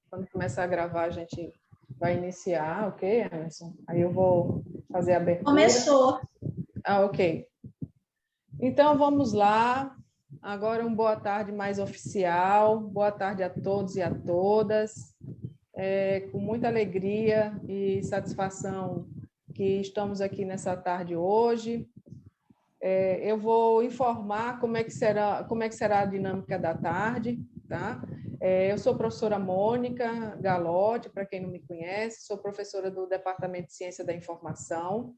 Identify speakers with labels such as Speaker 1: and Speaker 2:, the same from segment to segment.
Speaker 1: Quando começar a gravar, a gente vai iniciar, ok, Emerson? Aí eu vou fazer a abertura.
Speaker 2: Começou.
Speaker 1: Ah, ok. Então, vamos lá. Agora, uma boa tarde mais oficial. Boa tarde a todos e a todas. Com muita alegria e satisfação que estamos aqui nessa tarde hoje. Eu vou informar como é que será a dinâmica da tarde, tá? Eu sou a professora Mônica Galotti, para quem não me conhece, sou professora do Departamento de Ciência da Informação,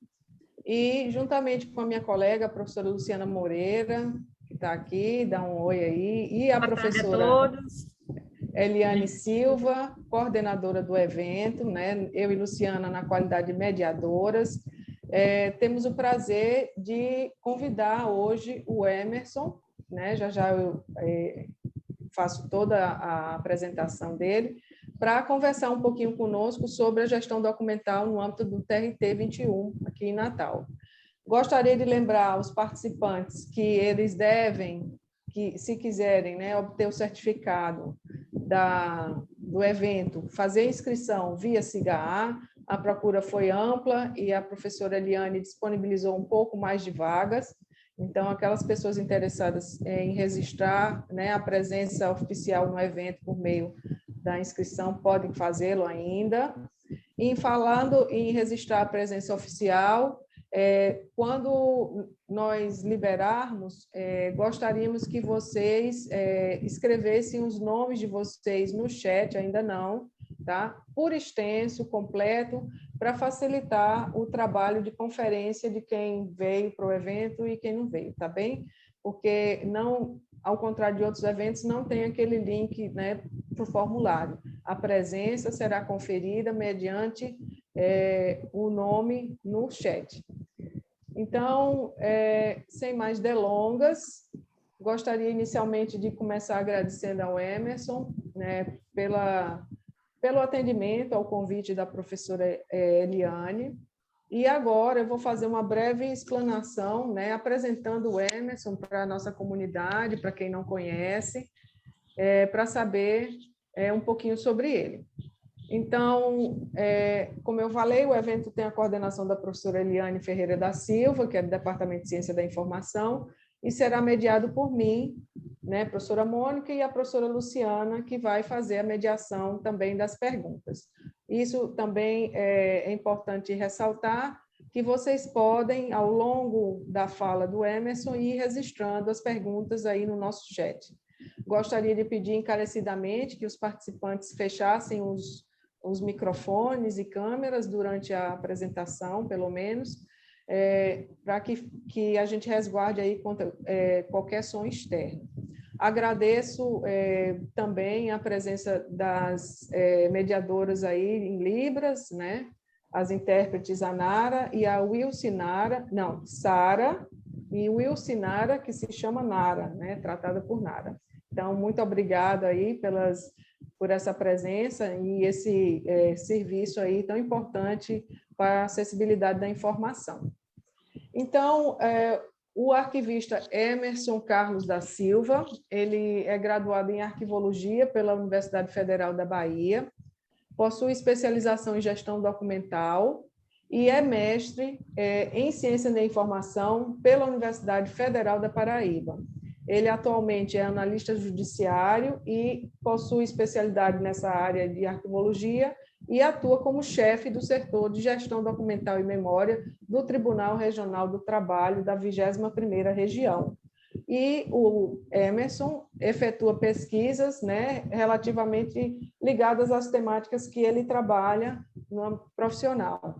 Speaker 1: e juntamente com a minha colega, a professora Luciana Moreira, que está aqui, dá um oi aí, e a professora Eliane Silva, coordenadora do evento, né? Eu e Luciana na qualidade de mediadoras. Temos o prazer de convidar hoje o Emerson, né? Já eu faço toda a apresentação dele, para conversar um pouquinho conosco sobre a gestão documental no âmbito do TRT 21, aqui em Natal. Gostaria de lembrar aos participantes que eles devem, que, se quiserem, né, obter o certificado do evento, fazer inscrição via SIGA-A. A procura foi ampla e a professora Eliane disponibilizou um pouco mais de vagas. Então, aquelas pessoas interessadas em registrar, né, a presença oficial no evento por meio da inscrição podem fazê-lo ainda. E falando em registrar a presença oficial, quando nós liberarmos, gostaríamos que vocês escrevessem os nomes de vocês no chat, ainda não, tá? Por extenso, completo, para facilitar o trabalho de conferência de quem veio para o evento e quem não veio, tá bem? Porque não, ao contrário de outros eventos, não tem aquele link, né, para o formulário. A presença será conferida mediante o nome no chat. Então, sem mais delongas, gostaria inicialmente de começar agradecendo ao Emerson, né, pelo atendimento ao convite da professora Eliane. E agora eu vou fazer uma breve explanação, né, apresentando o Emerson para a nossa comunidade, para quem não conhece, para saber um pouquinho sobre ele. Então, como eu falei, o evento tem a coordenação da professora Eliane Ferreira da Silva, que é do Departamento de Ciência da Informação, e será mediado por mim, né, professora Mônica, e a professora Luciana, que vai fazer a mediação também das perguntas. Isso também é importante ressaltar, que vocês podem, ao longo da fala do Emerson, ir registrando as perguntas aí no nosso chat. Gostaria de pedir encarecidamente que os participantes fechassem os microfones e câmeras durante a apresentação, pelo menos, para que a gente resguarde aí contra qualquer som externo. Agradeço também a presença das mediadoras aí em Libras, né? As intérpretes a Nara e a Wilcinara, não, Sara e Wilcinara, que se chama Nara, né? Tratada por Nara. Então, muito obrigada aí por essa presença e esse serviço aí tão importante para a acessibilidade da informação. Então, o arquivista Emerson Carlos da Silva, ele é graduado em Arquivologia pela Universidade Federal da Bahia, possui especialização em Gestão Documental e é mestre em Ciência da Informação pela Universidade Federal da Paraíba. Ele atualmente é analista judiciário e possui especialidade nessa área de arquivologia e atua como chefe do setor de gestão documental e memória do Tribunal Regional do Trabalho da 21ª Região. E o Emerson efetua pesquisas, né, relativamente ligadas às temáticas que ele trabalha no âmbito profissional,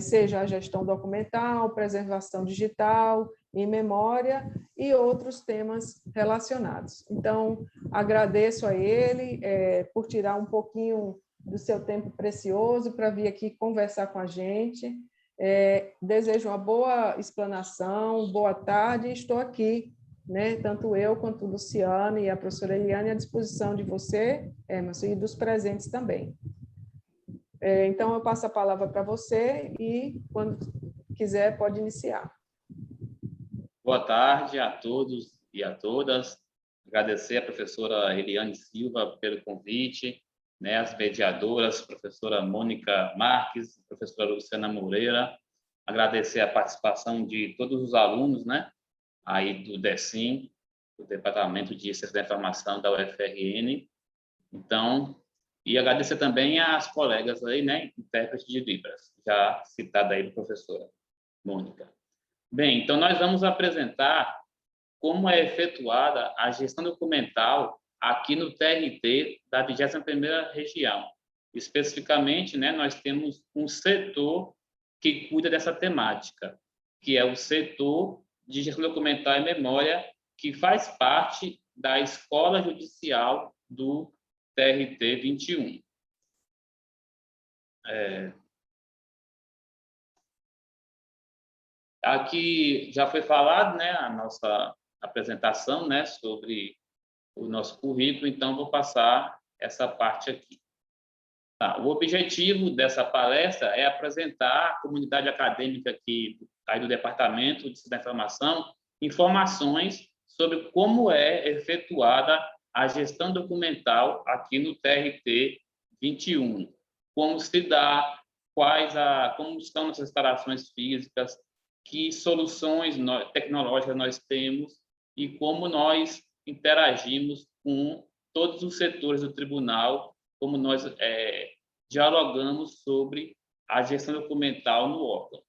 Speaker 1: seja a gestão documental, preservação digital, em memória e outros temas relacionados. Então, agradeço a ele por tirar um pouquinho do seu tempo precioso para vir aqui conversar com a gente. Desejo uma boa explanação, boa tarde, estou aqui, né, tanto eu quanto o Luciano e a professora Eliane à disposição de você, Emerson, e dos presentes também. Então, eu passo a palavra para você e, quando quiser, pode iniciar.
Speaker 3: Boa tarde a todos e a todas. Agradecer à professora Eliane Silva pelo convite, né, as mediadoras, professora Mônica Marques, professora Luciana Moreira, agradecer a participação de todos os alunos, né, aí do DECIM, do Departamento de Ciência da Informação da UFRN. Então, e agradecer também às colegas aí, né, intérpretes de Libras, já citada aí pela professora Mônica. Bem, então nós vamos apresentar como é efetuada a gestão documental aqui no TRT da 21ª Região. Especificamente, né, nós temos um setor que cuida dessa temática, que é o setor de gestão documental e memória, que faz parte da Escola Judicial do TRT 21. Aqui já foi falado, né, a nossa apresentação, né, sobre o nosso currículo, então vou passar essa parte aqui. Tá, o objetivo dessa palestra é apresentar à comunidade acadêmica aqui aí do Departamento de Ciência da Informação informações sobre como é efetuada a gestão documental aqui no TRT 21, como se dá, como estão nossas instalações físicas, que soluções tecnológicas nós temos e como nós interagimos com todos os setores do tribunal, como nós dialogamos sobre a gestão documental no órgão.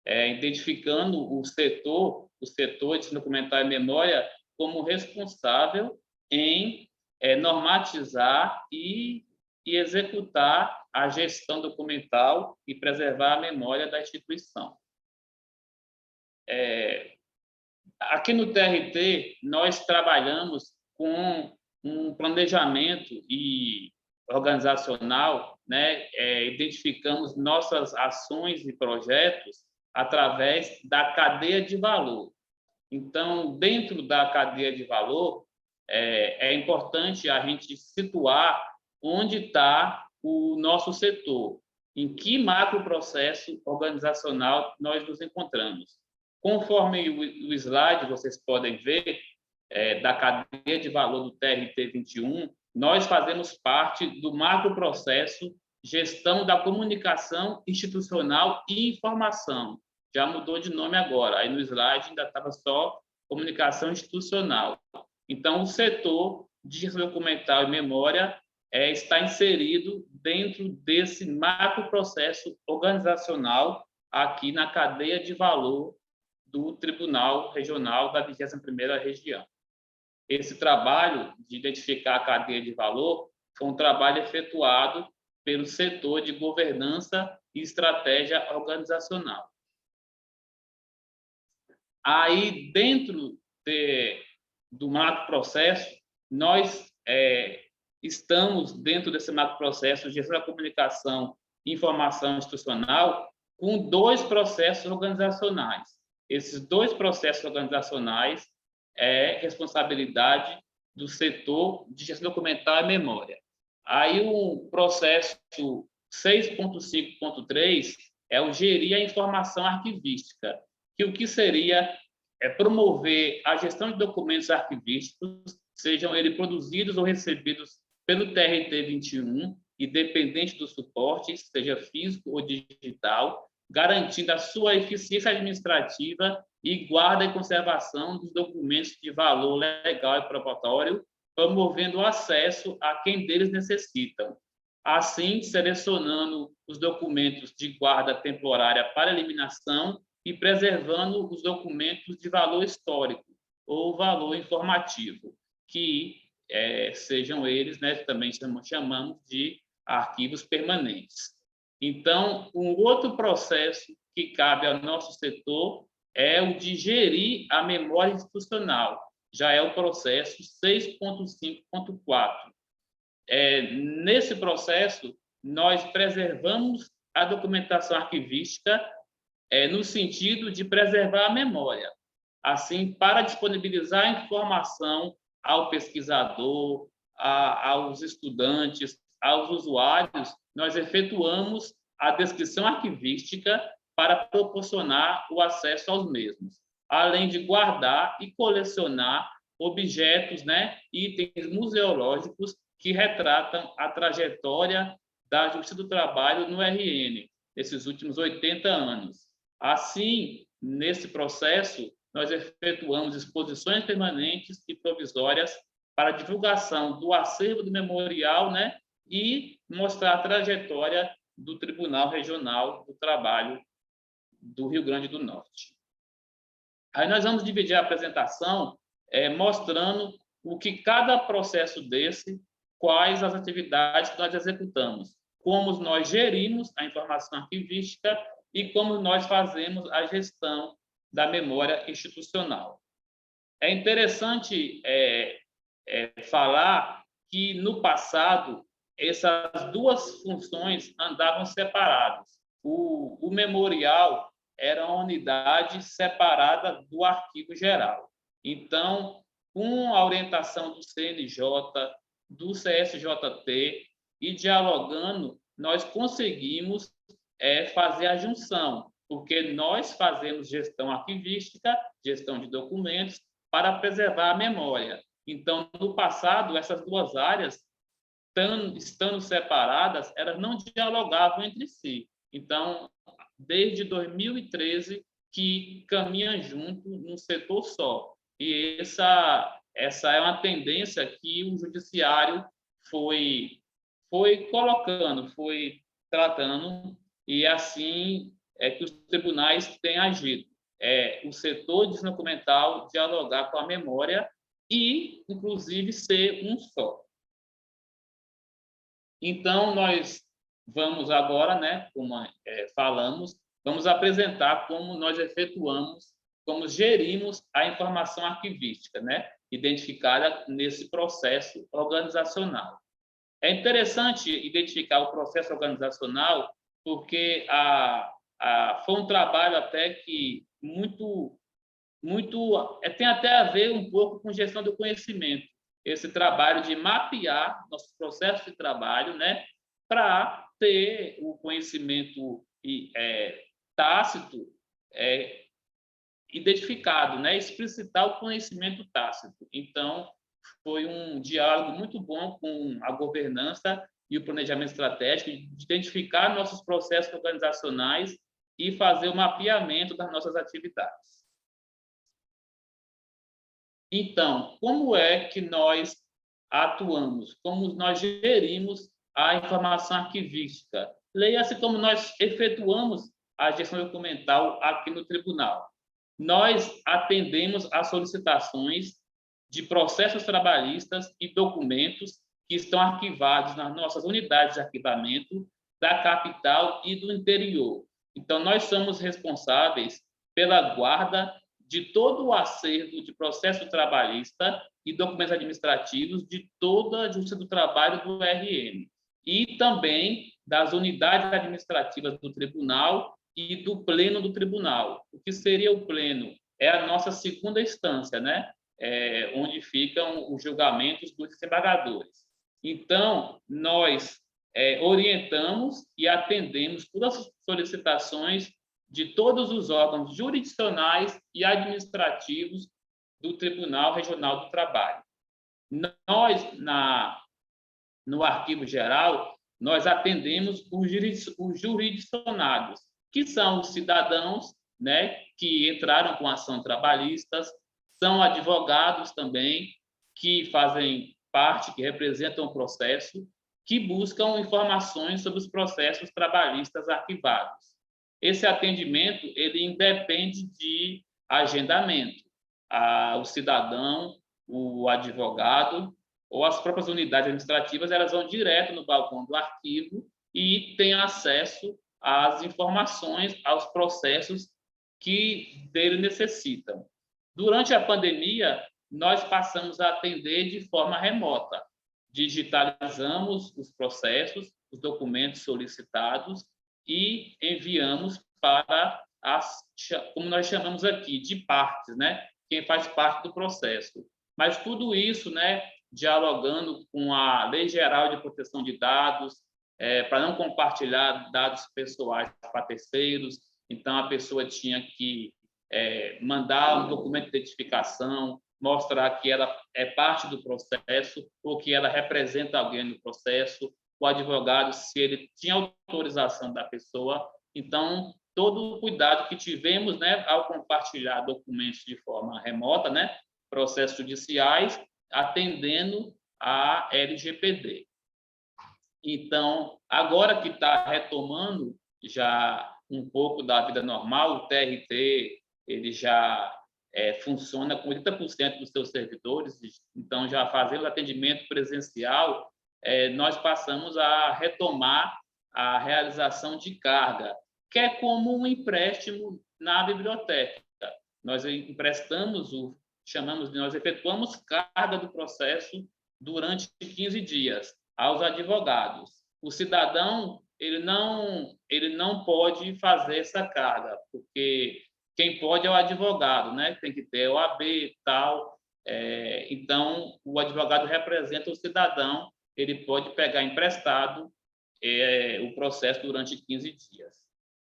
Speaker 3: Identificando o setor de gestão documental e memória como responsável em normatizar e executar a gestão documental e preservar a memória da instituição. Aqui no TRT, nós trabalhamos com um planejamento organizacional, né? Identificamos nossas ações e projetos através da cadeia de valor. Então, dentro da cadeia de valor, é importante a gente situar onde está o nosso setor, em que macroprocesso organizacional nós nos encontramos. Conforme o slide, vocês podem ver, da cadeia de valor do TRT 21, nós fazemos parte do macroprocesso gestão da comunicação institucional e informação. Já mudou de nome agora, aí no slide ainda estava só comunicação institucional. Então, o setor de gestão documental e memória está inserido dentro desse macroprocesso organizacional aqui na cadeia de valor do Tribunal Regional da 21ª Região. Esse trabalho de identificar a cadeia de valor foi um trabalho efetuado pelo setor de governança e estratégia organizacional. Aí, dentro do macroprocesso, nós estamos dentro desse macroprocesso de gestão da comunicação e informação institucional com 2 processos organizacionais. Esses 2 processos organizacionais responsabilidade do setor de gestão documental e memória. Aí o processo 6.5.3 é o gerir a informação arquivística, que o que seria promover a gestão de documentos arquivísticos, sejam eles produzidos ou recebidos pelo TRT 21, independente do suporte, seja físico ou digital, garantindo a sua eficiência administrativa e guarda e conservação dos documentos de valor legal e probatório, promovendo o acesso a quem deles necessitam. Assim, selecionando os documentos de guarda temporária para eliminação e preservando os documentos de valor histórico ou valor informativo, que sejam eles, né, também chamamos de arquivos permanentes. Então, um outro processo que cabe ao nosso setor é o de gerir a memória institucional. Já é o processo 6.5.4. Nesse processo, nós preservamos a documentação arquivística no sentido de preservar a memória. Assim, para disponibilizar a informação ao pesquisador, aos estudantes, aos usuários, nós efetuamos a descrição arquivística para proporcionar o acesso aos mesmos, além de guardar e colecionar objetos, né, itens museológicos que retratam a trajetória da Justiça do Trabalho no RN, nesses últimos 80 anos. Assim, nesse processo, nós efetuamos exposições permanentes e provisórias para divulgação do acervo do memorial, né, e mostrar a trajetória do Tribunal Regional do Trabalho do Rio Grande do Norte. Aí nós vamos dividir a apresentação mostrando o que cada processo desse, quais as atividades que nós executamos, como nós gerimos a informação arquivística e como nós fazemos a gestão da memória institucional. É interessante falar que, no passado, essas duas funções andavam separadas. O memorial era uma unidade separada do arquivo geral. Então, com a orientação do CNJ, do CSJT e dialogando, nós conseguimos fazer a junção, porque nós fazemos gestão arquivística, gestão de documentos, para preservar a memória. Então, no passado, essas duas áreas, estando separadas, elas não dialogavam entre si. Então, desde 2013, que caminham junto num setor só. E essa é uma tendência que o judiciário foi colocando, foi tratando, e assim é que os tribunais têm agido. O setor de documental dialogar com a memória e, inclusive, ser um só. Então, nós vamos agora, né, como falamos, vamos apresentar como nós efetuamos, como gerimos a informação arquivística, né, identificada nesse processo organizacional. É interessante identificar o processo organizacional porque foi um trabalho até que tem até a ver um pouco com gestão do conhecimento, esse trabalho de mapear nosso processo de trabalho, né, para ter o conhecimento tácito identificado, né, explicitar o conhecimento tácito. Então, foi um diálogo muito bom com a governança e o planejamento estratégico, de identificar nossos processos organizacionais e fazer o mapeamento das nossas atividades. Então, como é que nós atuamos? Como nós gerimos a informação arquivística? Leia-se como nós efetuamos a gestão documental aqui no tribunal. Nós atendemos às solicitações de processos trabalhistas e documentos que estão arquivados nas nossas unidades de arquivamento da capital e do interior. Então, nós somos responsáveis pela guarda de todo o acervo de processo trabalhista e documentos administrativos de toda a Justiça do Trabalho do RN e também das unidades administrativas do tribunal e do pleno do tribunal. O que seria o pleno? É a nossa segunda instância, né? Onde ficam os julgamentos dos desembargadores. Então, nós orientamos e atendemos todas as solicitações de todos os órgãos jurisdicionais e administrativos do Tribunal Regional do Trabalho. Nós, no Arquivo Geral, nós atendemos os jurisdicionados, que são os cidadãos, né, que entraram com ação trabalhistas, são advogados também, que fazem parte, que representam o processo, que buscam informações sobre os processos trabalhistas arquivados. Esse atendimento ele independe de agendamento. O cidadão, o advogado ou as próprias unidades administrativas, elas vão direto no balcão do arquivo e têm acesso às informações, aos processos que dele necessitam. Durante a pandemia, nós passamos a atender de forma remota. Digitalizamos os processos, os documentos solicitados e enviamos para como nós chamamos aqui, de partes, né? Quem faz parte do processo. Mas tudo isso, né, dialogando com a Lei Geral de Proteção de Dados, para não compartilhar dados pessoais para terceiros. Então, a pessoa tinha que mandar um documento de identificação, mostrar que ela é parte do processo ou que ela representa alguém no processo, o advogado, se ele tinha autorização da pessoa. Então, todo o cuidado que tivemos, né, ao compartilhar documentos de forma remota, né, processos judiciais, atendendo à LGPD. Então, agora que está retomando já um pouco da vida normal, o TRT ele já funciona com 80% dos seus servidores, então já fazendo atendimento presencial, nós passamos a retomar a realização de carga, que é como um empréstimo na biblioteca. Nós emprestamos, nós efetuamos carga do processo durante 15 dias aos advogados. O cidadão ele não pode fazer essa carga, porque quem pode é o advogado, né? Tem que ter OAB e tal. Então, o advogado representa o cidadão, ele pode pegar emprestado o processo durante 15 dias.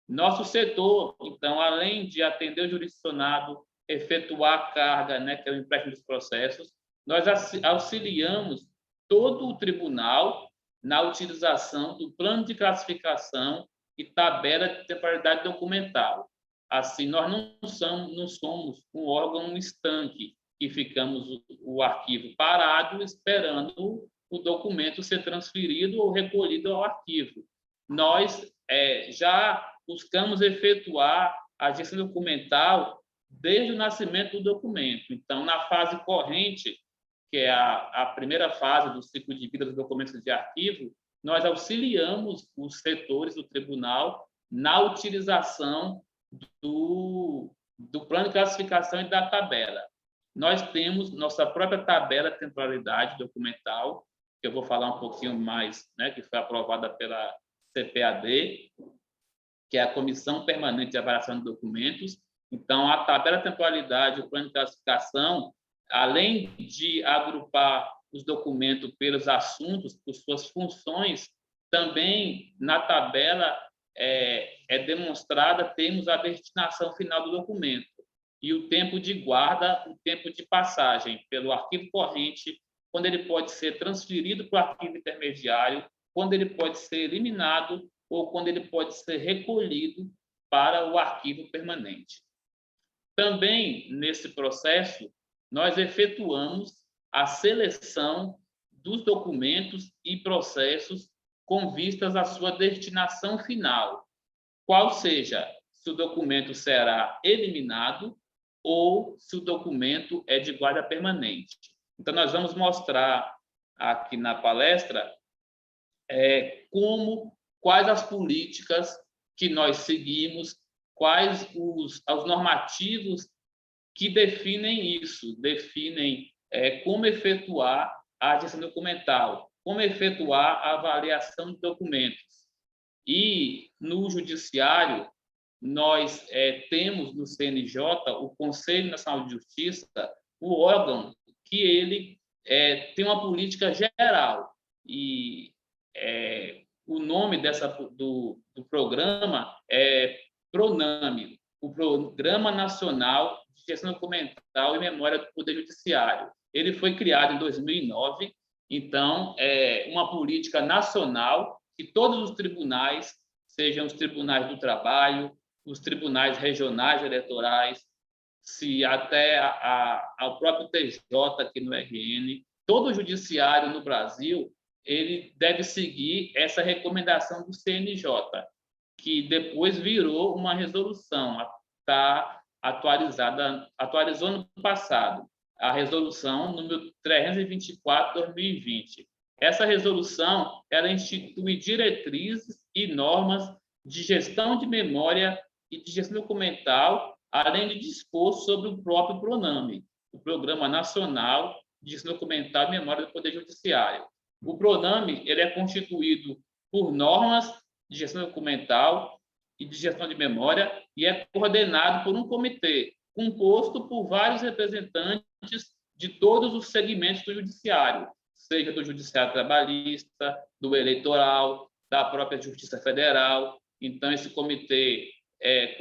Speaker 3: Nosso setor, então, além de atender o jurisdicionado, efetuar a carga, né, que é o empréstimo dos processos, nós auxiliamos todo o tribunal na utilização do plano de classificação e tabela de temporalidade documental. Assim, nós não somos um órgão estanque que ficamos o arquivo parado esperando o documento ser transferido ou recolhido ao arquivo. Nós já buscamos efetuar a gestão documental desde o nascimento do documento. Então, na fase corrente, que é a primeira fase do ciclo de vida dos documentos de arquivo, nós auxiliamos os setores do tribunal na utilização do plano de classificação e da tabela. Nós temos nossa própria tabela de temporalidade documental, que eu vou falar um pouquinho mais, né, que foi aprovada pela CPAD, que é a Comissão Permanente de Avaliação de Documentos. Então, a tabela de temporalidade, o plano de classificação, além de agrupar os documentos pelos assuntos, por suas funções, também na tabela demonstrada, temos a destinação final do documento e o tempo de guarda, o tempo de passagem pelo arquivo corrente, quando ele pode ser transferido para o arquivo intermediário, quando ele pode ser eliminado ou quando ele pode ser recolhido para o arquivo permanente. Também, nesse processo, nós efetuamos a seleção dos documentos e processos com vistas à sua destinação final, qual seja se o documento será eliminado ou se o documento é de guarda permanente. Então, nós vamos mostrar aqui na palestra quais as políticas que nós seguimos, quais os normativos que definem isso, definem como efetuar a gestão documental, como efetuar a avaliação de documentos. E, no Judiciário, nós temos no CNJ, o Conselho Nacional de Justiça, o órgão que ele tem uma política geral. E o nome do programa é PRONAME, o Programa Nacional de Gestão Documental e Memória do Poder Judiciário. Ele foi criado em 2009, então é uma política nacional que todos os tribunais, sejam os tribunais do trabalho, os tribunais regionais eleitorais, se até ao próprio TJ aqui no RN, todo o judiciário no Brasil, ele deve seguir essa recomendação do CNJ, que depois virou uma resolução, está atualizou no passado, a resolução número 324/2020. Essa resolução, ela institui diretrizes e normas de gestão de memória e de gestão documental, além de dispor sobre o próprio PRONAME, o Programa Nacional de Gestão Documental e Memória do Poder Judiciário. O PRONAME ele é constituído por normas de gestão documental e de gestão de memória e é coordenado por um comitê composto por vários representantes de todos os segmentos do judiciário, seja do judiciário trabalhista, do eleitoral, da própria Justiça Federal. Então, esse comitê é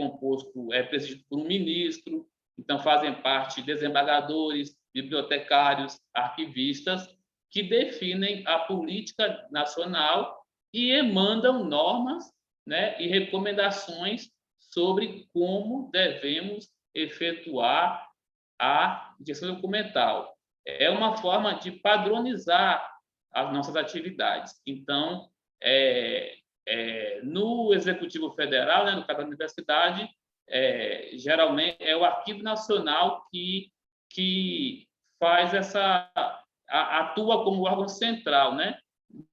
Speaker 3: presidido por um ministro, então fazem parte desembargadores, bibliotecários, arquivistas, que definem a política nacional e emandam normas, né, e recomendações sobre como devemos efetuar a gestão documental. É uma forma de padronizar as nossas atividades. Então, no Executivo Federal, né, no caso da universidade, geralmente é o Arquivo Nacional que faz atua como órgão central, né?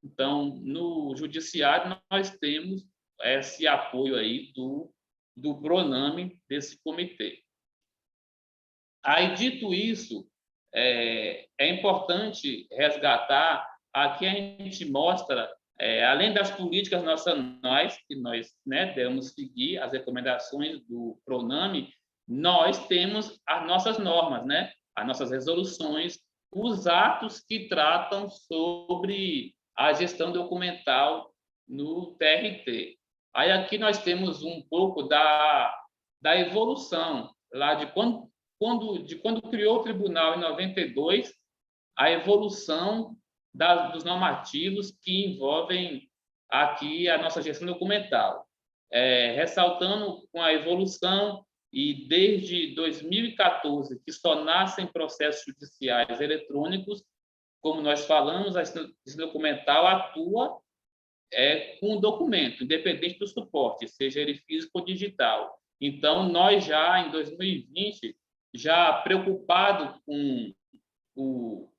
Speaker 3: Então, no Judiciário, nós temos esse apoio aí do PRONAME, desse comitê. Aí, dito isso, é importante resgatar, aqui a gente mostra, além das políticas nacionais, que nós, né, devemos seguir as recomendações do PRONAME, nós temos as nossas normas, né, as nossas resoluções, os atos que tratam sobre a gestão documental no TRT. Aí aqui nós temos um pouco da evolução, lá de quando criou o tribunal em 92, a evolução dos normativos que envolvem aqui a nossa gestão documental. Ressaltando com a evolução, e desde 2014, que só nascem processos judiciais eletrônicos, como nós falamos, a gestão documental atua com o documento, independente do suporte, seja ele físico ou digital. Então, nós já, em 2020, já preocupado com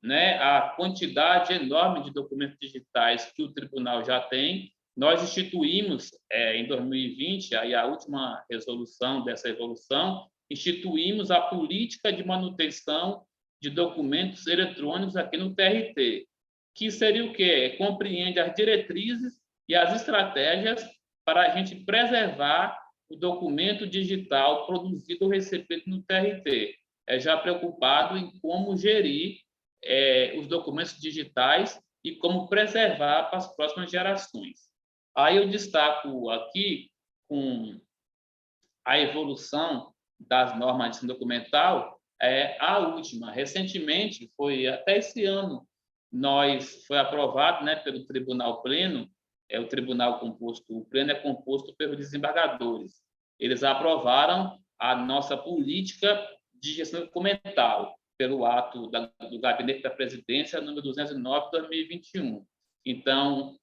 Speaker 3: a quantidade enorme de documentos digitais que o tribunal já tem, nós instituímos, em 2020, aí a última resolução dessa evolução, instituímos a política de manutenção de documentos eletrônicos aqui no TRT, que seria o quê? Compreende as diretrizes e as estratégias para a gente preservar o documento digital produzido ou recebido no TRT. Já preocupado em como gerir os documentos digitais e como preservar para as próximas gerações. Aí eu destaco aqui com a evolução das normas de gestão documental, a última. Recentemente, até esse ano, foi aprovado, né, pelo Tribunal Pleno, o Tribunal composto, o Pleno é composto pelos desembargadores. Eles aprovaram a nossa política de gestão documental, pelo ato do Gabinete da Presidência, número 209, de 2021. Então,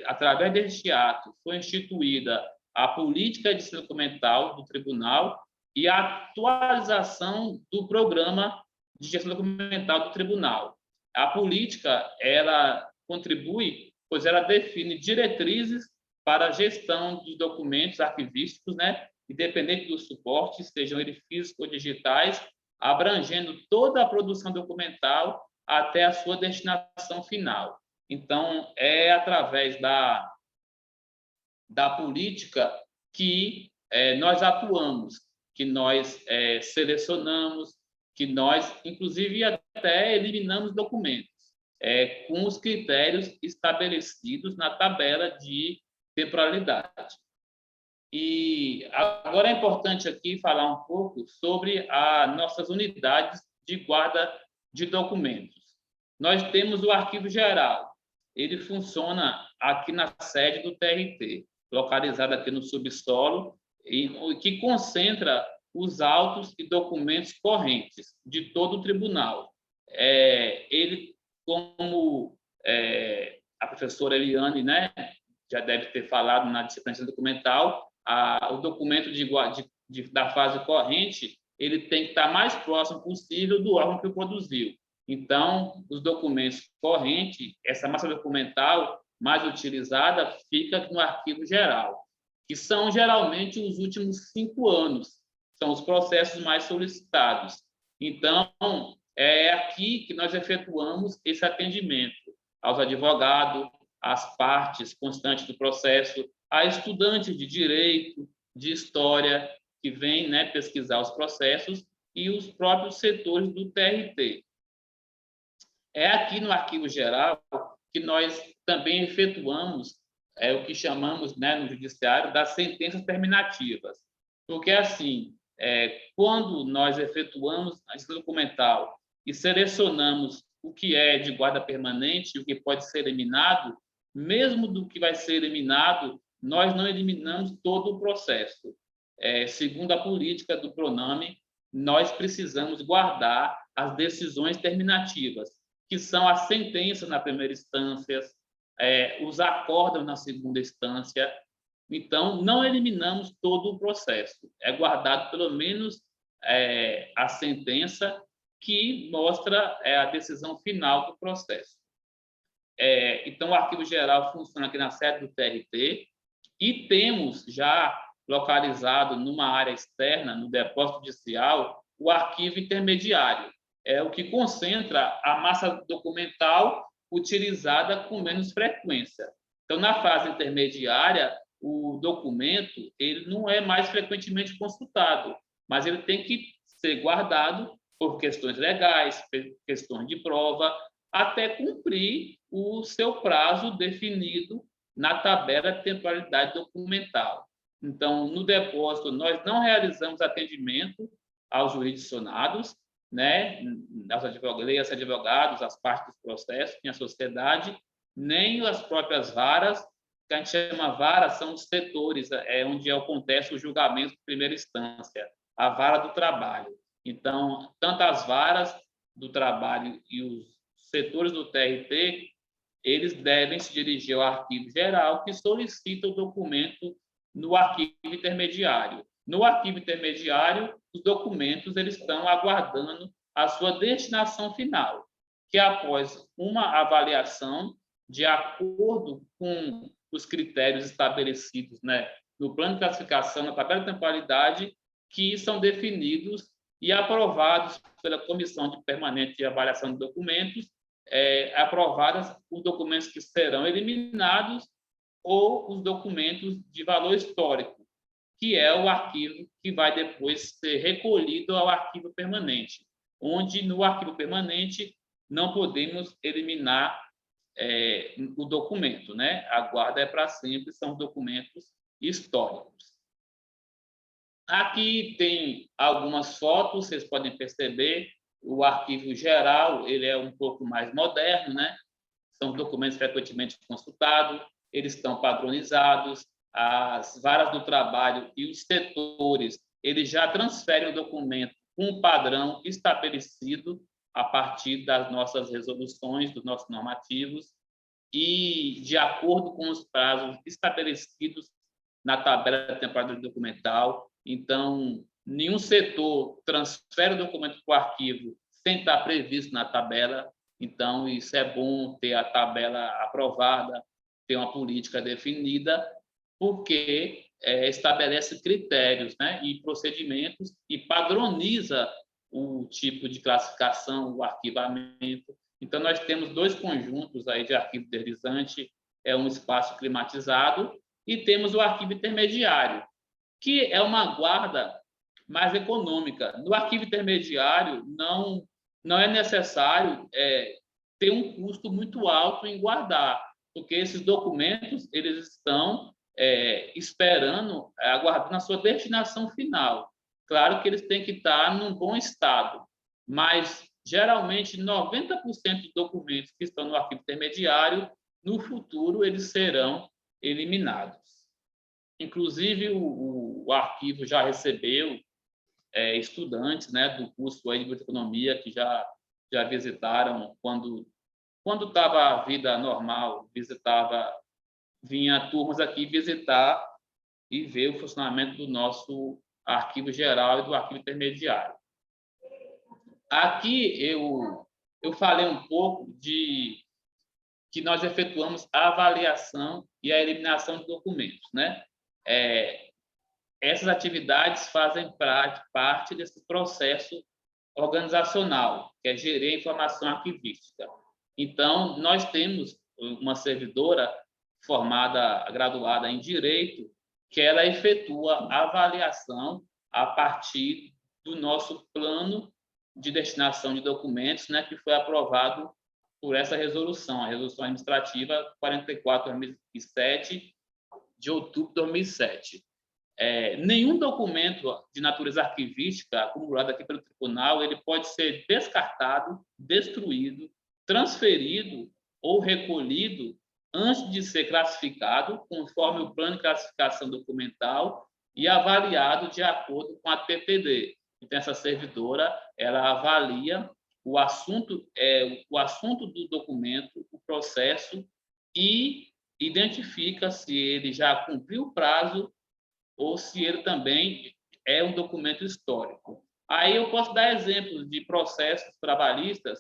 Speaker 3: através deste ato, foi instituída a política de gestão documental do tribunal e a atualização do programa de gestão documental do tribunal. A política, ela contribui, pois ela define diretrizes para a gestão de documentos arquivísticos, né, independente do suporte, sejam eles físicos ou digitais, abrangendo toda a produção documental até a sua destinação final. Então, é através da política que nós atuamos, que nós selecionamos, que nós, inclusive, até eliminamos documentos, com os critérios estabelecidos na tabela de temporalidade. E agora é importante aqui falar um pouco sobre as nossas unidades de guarda de documentos. Nós temos o Arquivo Geral. Ele funciona aqui na sede do TRT, localizado aqui no subsolo, e que concentra os autos e documentos correntes de todo o tribunal. Ele, como a professora Eliane, né, já deve ter falado na disciplina documental, o documento da fase corrente, ele tem que estar mais próximo possível do órgão que o produziu. Então, os documentos correntes, essa massa documental mais utilizada, fica no Arquivo Geral, que são geralmente os últimos 5 anos, são os processos mais solicitados. Então, é aqui que nós efetuamos esse atendimento aos advogados, às partes constantes do processo, a estudantes de direito, de história, que vêm, né, pesquisar os processos, e os próprios setores do TRT. É aqui no Arquivo Geral que nós também efetuamos o que chamamos, né, no Judiciário, das sentenças terminativas. Porque, assim, quando nós efetuamos a gestão documental e selecionamos o que é de guarda permanente e o que pode ser eliminado, mesmo do que vai ser eliminado, nós não eliminamos todo o processo. Segundo a política do Proname, nós precisamos guardar as decisões terminativas, que são as sentenças na primeira instância, os acórdãos na segunda instância. Então, não eliminamos todo o processo. É guardado, pelo menos, a sentença que mostra a decisão final do processo. Então, o arquivo geral funciona aqui na sede do TRT e temos já localizado numa área externa, no depósito judicial, o arquivo intermediário, o que concentra a massa documental utilizada com menos frequência. Então, na fase intermediária, o documento ele não é mais frequentemente consultado, mas ele tem que ser guardado por questões legais, questões de prova, até cumprir o seu prazo definido na tabela de temporalidade documental. Então, no depósito, nós não realizamos atendimento aos jurisdicionados, né, aos advogados, as partes do processo, nem a sociedade, nem as próprias varas, que a gente chama vara, são os setores, onde acontece o julgamento de primeira instância, a vara do trabalho. Então, tanto as varas do trabalho e os setores do TRT, eles devem se dirigir ao arquivo geral, que solicita o documento no arquivo intermediário. No arquivo intermediário, os documentos eles estão aguardando a sua destinação final, que após uma avaliação de acordo com os critérios estabelecidos, né, no plano de classificação, na tabela de temporalidade, que são definidos e aprovados pela Comissão Permanente de Avaliação de Documentos, aprovadas os documentos que serão eliminados ou os documentos de valor histórico, que é o arquivo que vai depois ser recolhido ao arquivo permanente, onde no arquivo permanente não podemos eliminar o documento, né? A guarda é para sempre, são documentos históricos. Aqui tem algumas fotos, vocês podem perceber, o arquivo geral ele é um pouco mais moderno, né? São documentos frequentemente consultados, eles estão padronizados, as varas do trabalho e os setores, eles já transferem o documento com um padrão estabelecido a partir das nossas resoluções, dos nossos normativos, e de acordo com os prazos estabelecidos na tabela de temporalidade documental. Então, nenhum setor transfere o documento para o arquivo sem estar previsto na tabela. Então, isso é bom ter a tabela aprovada, ter uma política definida, porque estabelece critérios, né, e procedimentos e padroniza o tipo de classificação, o arquivamento. Então, nós temos dois conjuntos aí de arquivo deslizante, um espaço climatizado, e temos o arquivo intermediário, que é uma guarda mais econômica. No arquivo intermediário, não é necessário ter um custo muito alto em guardar, porque esses documentos eles estão esperando, aguardando a sua destinação final. Claro que eles têm que estar num bom estado, mas geralmente 90% dos documentos que estão no arquivo intermediário, no futuro, eles serão eliminados. Inclusive, o arquivo já recebeu estudantes, né, do curso de biblioteconomia que já visitaram quando estava a vida normal, vinha turmas aqui visitar e ver o funcionamento do nosso arquivo geral e do arquivo intermediário. Aqui eu falei um pouco de que nós efetuamos a avaliação e a eliminação de documentos, né? Essas atividades fazem parte desse processo organizacional, que é gerir a informação arquivística. Então, nós temos uma servidora graduada em Direito, que ela efetua a avaliação a partir do nosso plano de destinação de documentos, né, que foi aprovado por essa resolução, a Resolução Administrativa 44/2007, de outubro de 2007. nenhum documento de natureza arquivística acumulado aqui pelo tribunal ele pode ser descartado, destruído, transferido ou recolhido antes de ser classificado, conforme o plano de classificação documental e avaliado de acordo com a TPD. Então, essa servidora ela avalia o assunto do documento, o processo, e identifica se ele já cumpriu o prazo ou se ele também é um documento histórico. Aí eu posso dar exemplos de processos trabalhistas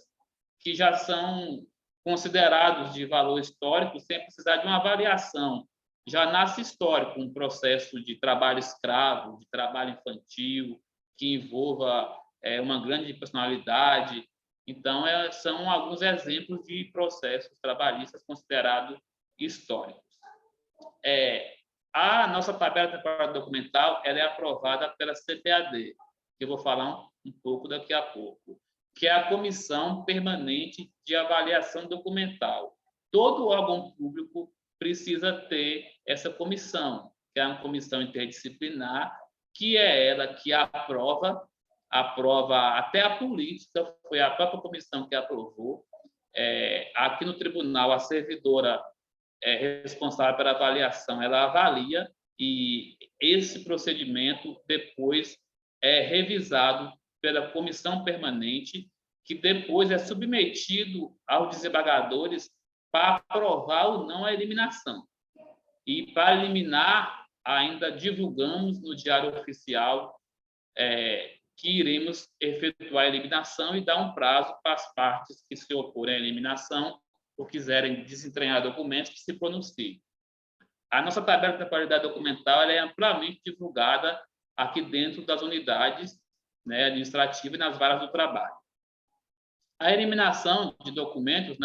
Speaker 3: que já são considerados de valor histórico sem precisar de uma avaliação. Já nasce histórico um processo de trabalho escravo, de trabalho infantil, que envolva uma grande personalidade. Então, são alguns exemplos de processos trabalhistas considerados históricos. A nossa tabela temporal documental ela é aprovada pela CPAD, que eu vou falar um pouco daqui a pouco, que é a Comissão Permanente de Avaliação Documental. Todo órgão público precisa ter essa comissão, que é uma comissão interdisciplinar, que é ela que aprova até a política, foi a própria comissão que aprovou. Aqui no tribunal, a servidora responsável pela avaliação, ela avalia e esse procedimento depois é revisado pela comissão permanente, que depois é submetido aos desembargadores para aprovar ou não a eliminação. E para eliminar, ainda divulgamos no Diário Oficial que iremos efetuar a eliminação e dar um prazo para as partes que se oporem à eliminação ou quiserem desentranhar documentos que se pronunciem. A nossa tabela de temporalidade documental ela é amplamente divulgada aqui dentro das unidades administrativas e nas varas do trabalho. A eliminação de documentos,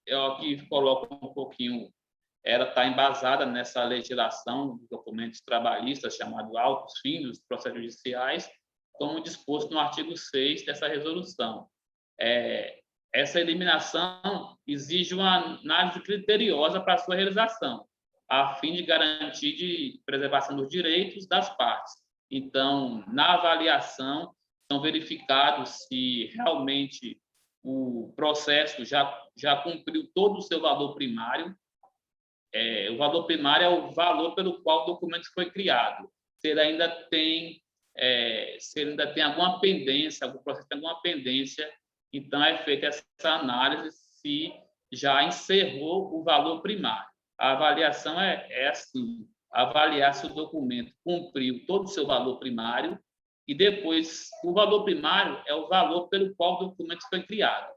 Speaker 3: eu aqui coloco um pouquinho, ela está embasada nessa legislação de documentos trabalhistas, chamado autos fins dos processos judiciais, como disposto no artigo 6 dessa resolução. Essa eliminação exige uma análise criteriosa para a sua realização, a fim de garantir de preservação dos direitos das partes. Então, na avaliação, são verificados se realmente o processo já cumpriu todo o seu valor primário. O valor primário é o valor pelo qual o documento foi criado. Se ele ainda tem alguma pendência, algum processo tem alguma pendência, então é feita essa análise se já encerrou o valor primário. A avaliação é assim, avaliar se o documento cumpriu todo o seu valor primário e depois o valor primário é o valor pelo qual o documento foi criado.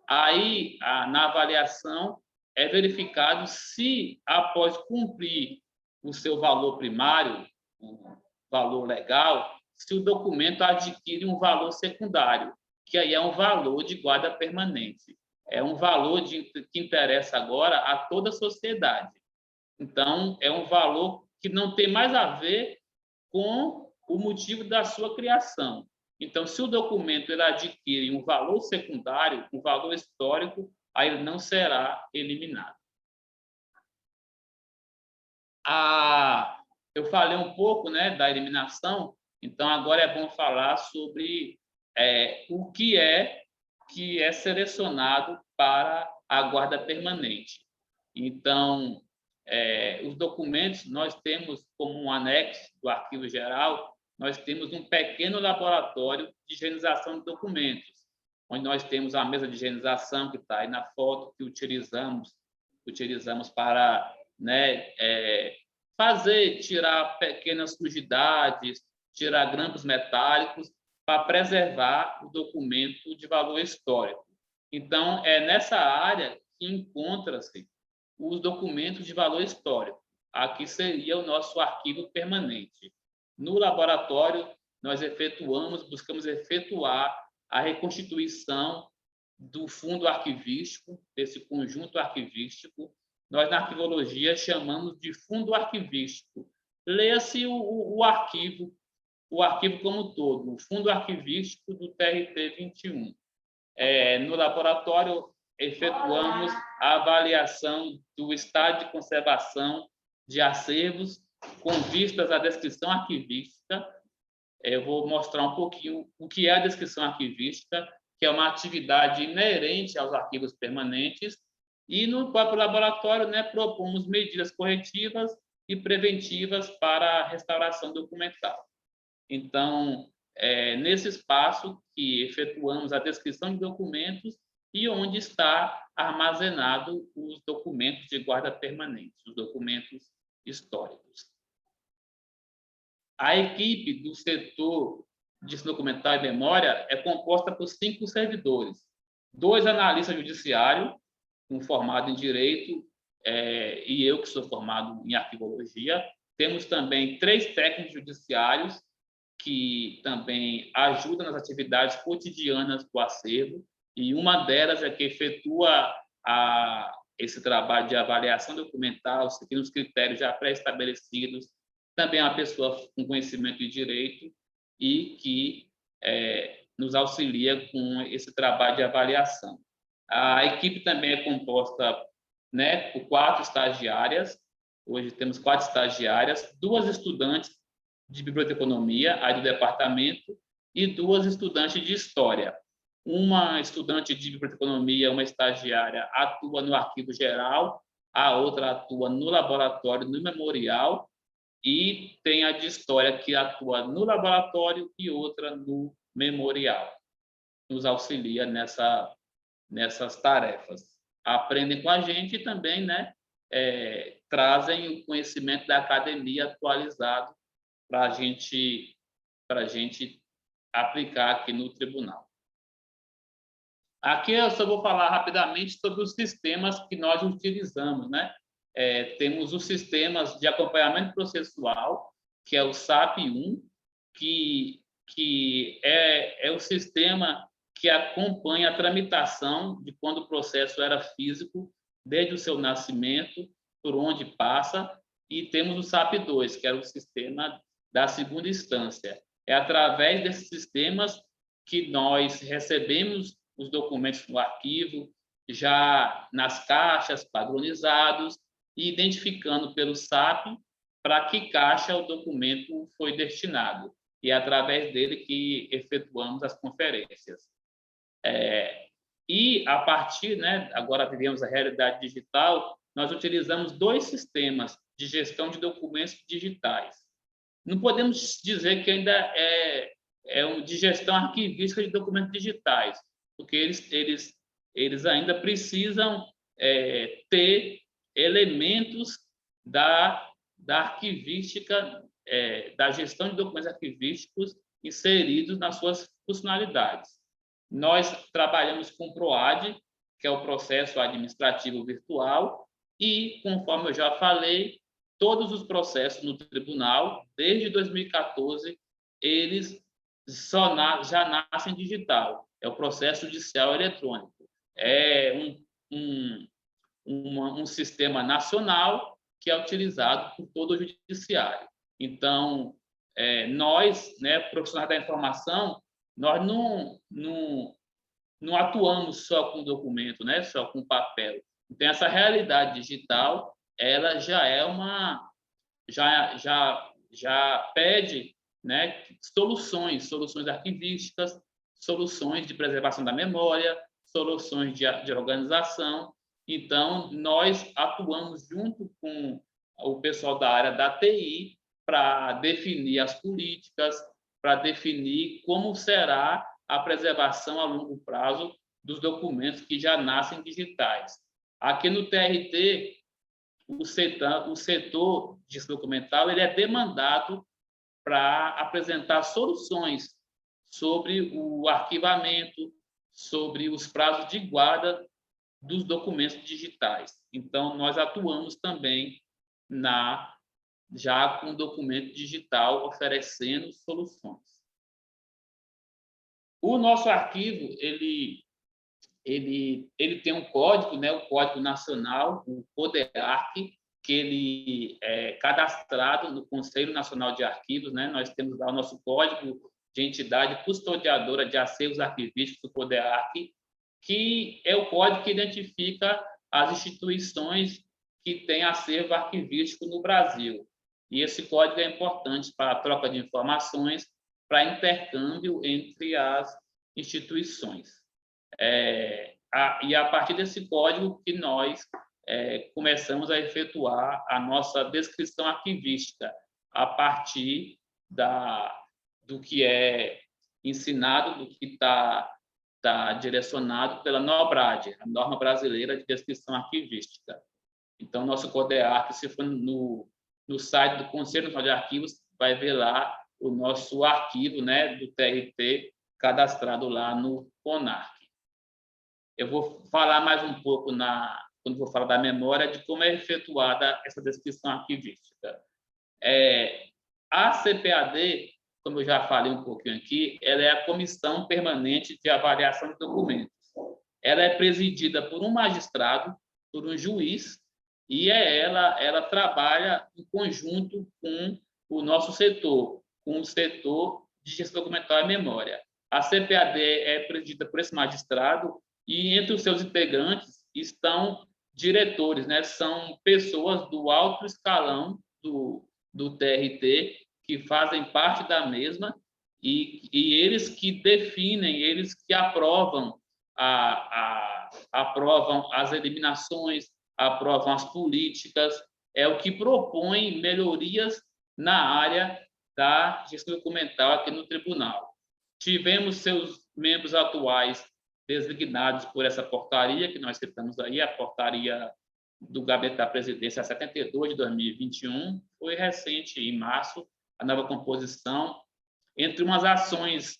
Speaker 3: Aí, na avaliação, é verificado se, após cumprir o seu valor primário, o valor legal, se o documento adquire um valor secundário, que aí é um valor de guarda permanente. É um valor que interessa agora a toda a sociedade. Então, é um valor que não tem mais a ver com o motivo da sua criação. Então, se o documento ele adquire um valor secundário, um valor histórico, aí ele não será eliminado. Eu falei um pouco da eliminação, então agora é bom falar sobre o que é selecionado para a guarda permanente. Então, os documentos, nós temos como um anexo do arquivo geral, nós temos um pequeno laboratório de higienização de documentos, onde nós temos a mesa de higienização, que está aí na foto, que utilizamos para tirar pequenas sujidades, tirar grampos metálicos, para preservar o documento de valor histórico. Então, é nessa área que encontra-se os documentos de valor histórico. Aqui seria o nosso arquivo permanente. No laboratório, nós buscamos efetuar a reconstituição do fundo arquivístico, desse conjunto arquivístico. Nós, na arquivologia, chamamos de fundo arquivístico. Leia-se o arquivo como um todo, o fundo arquivístico do TRT 21. No laboratório, efetuamos a avaliação do estado de conservação de acervos com vistas à descrição arquivística. Eu vou mostrar um pouquinho o que é a descrição arquivística, que é uma atividade inerente aos arquivos permanentes, e no próprio laboratório, né, propomos medidas corretivas e preventivas para a restauração documental. Então, nesse espaço que efetuamos a descrição de documentos e onde está armazenado os documentos de guarda permanente, os documentos históricos. A equipe do setor de documental e memória é composta por 5 servidores, 2 analistas judiciários, um formado em Direito, e eu, que sou formado em Arquivologia. Temos também 3 técnicos judiciários, que também ajudam nas atividades cotidianas do acervo, e uma delas é que efetua esse trabalho de avaliação documental, seguindo os critérios já pré-estabelecidos. Também é uma pessoa com conhecimento de direito e que nos auxilia com esse trabalho de avaliação. A equipe também é composta, né, por 4 estagiárias. Hoje temos 4 estagiárias, 2 estudantes de biblioteconomia, aí do departamento, e 2 estudantes de história. Uma estudante de biblioteconomia, uma estagiária, atua no arquivo geral, a outra atua no laboratório, no memorial, e tem a de história que atua no laboratório e outra no memorial. Nos auxilia nessas tarefas. Aprendem com a gente e também, né, trazem o conhecimento da academia atualizado para a gente aplicar aqui no tribunal. Aqui eu só vou falar rapidamente sobre os sistemas que nós utilizamos, né? Temos os sistemas de acompanhamento processual, que é o SAP-1, que é o sistema que acompanha a tramitação de quando o processo era físico, desde o seu nascimento, por onde passa, e temos o SAP-2, que é o sistema da segunda instância. É através desses sistemas que nós recebemos os documentos no arquivo, já nas caixas, padronizados, e identificando pelo SAP para que caixa o documento foi destinado. E é através dele que efetuamos as conferências. E a partir, né, agora vivemos a realidade digital, nós utilizamos 2 sistemas de gestão de documentos digitais. Não podemos dizer que ainda é um de gestão arquivística de documentos digitais, porque eles ainda precisam ter elementos da arquivística, da gestão de documentos arquivísticos inseridos nas suas funcionalidades. Nós trabalhamos com o PROAD, que é o processo administrativo virtual, e, conforme eu já falei, todos os processos no tribunal, desde 2014, eles já nascem digital. É o processo judicial eletrônico. É um sistema nacional que é utilizado por todo o judiciário. Então, nós, né, profissionais da informação, nós não atuamos só com documento, né, só com papel. Então, essa realidade digital, ela já pede, né, soluções arquivísticas, soluções de preservação da memória, soluções de organização. Então, nós atuamos junto com o pessoal da área da TI para definir as políticas, para definir como será a preservação a longo prazo dos documentos que já nascem digitais. Aqui no TRT, o setor de documental ele é demandado para apresentar soluções sobre o arquivamento, sobre os prazos de guarda dos documentos digitais. Então, nós atuamos também já com documento digital, oferecendo soluções. O nosso arquivo, ele tem um código, né, o Código Nacional, o CODEARC, que ele é cadastrado no Conselho Nacional de Arquivos, né? Nós temos lá o nosso código de entidade custodiadora de acervos arquivísticos, o CODEARC, que é o código que identifica as instituições que tem acervo arquivístico no Brasil. E esse código é importante para a troca de informações, para intercâmbio entre as instituições. E a partir desse código que nós começamos a efetuar a nossa descrição arquivística, a partir do que é ensinado, do que está direcionado pela NOBRAD, a Norma Brasileira de Descrição Arquivística. Então, nosso CODEARC, se for no site do Conselho Nacional de Arquivos, vai ver lá o nosso arquivo, né, do TRT cadastrado lá no CONARC. Eu vou falar mais um pouco, quando vou falar da memória, de como é efetuada essa descrição arquivística. A CPAD, como eu já falei um pouquinho aqui, ela é a Comissão Permanente de Avaliação de Documentos. Ela é presidida por um magistrado, por um juiz, e ela trabalha em conjunto com o nosso setor, com o setor de gestão documental e memória. A CPAD é presidida por esse magistrado e entre os seus integrantes estão diretores, né? São pessoas do alto escalão do TRT que fazem parte da mesma e eles que definem, eles que aprovam aprovam as eliminações, aprovam as políticas, é o que propõe melhorias na área da gestão documental aqui no tribunal. Tivemos seus membros atuais designados por essa portaria que nós citamos aí, a portaria do Gabinete da Presidência 72 de 2021, foi recente, em março, a nova composição, entre umas ações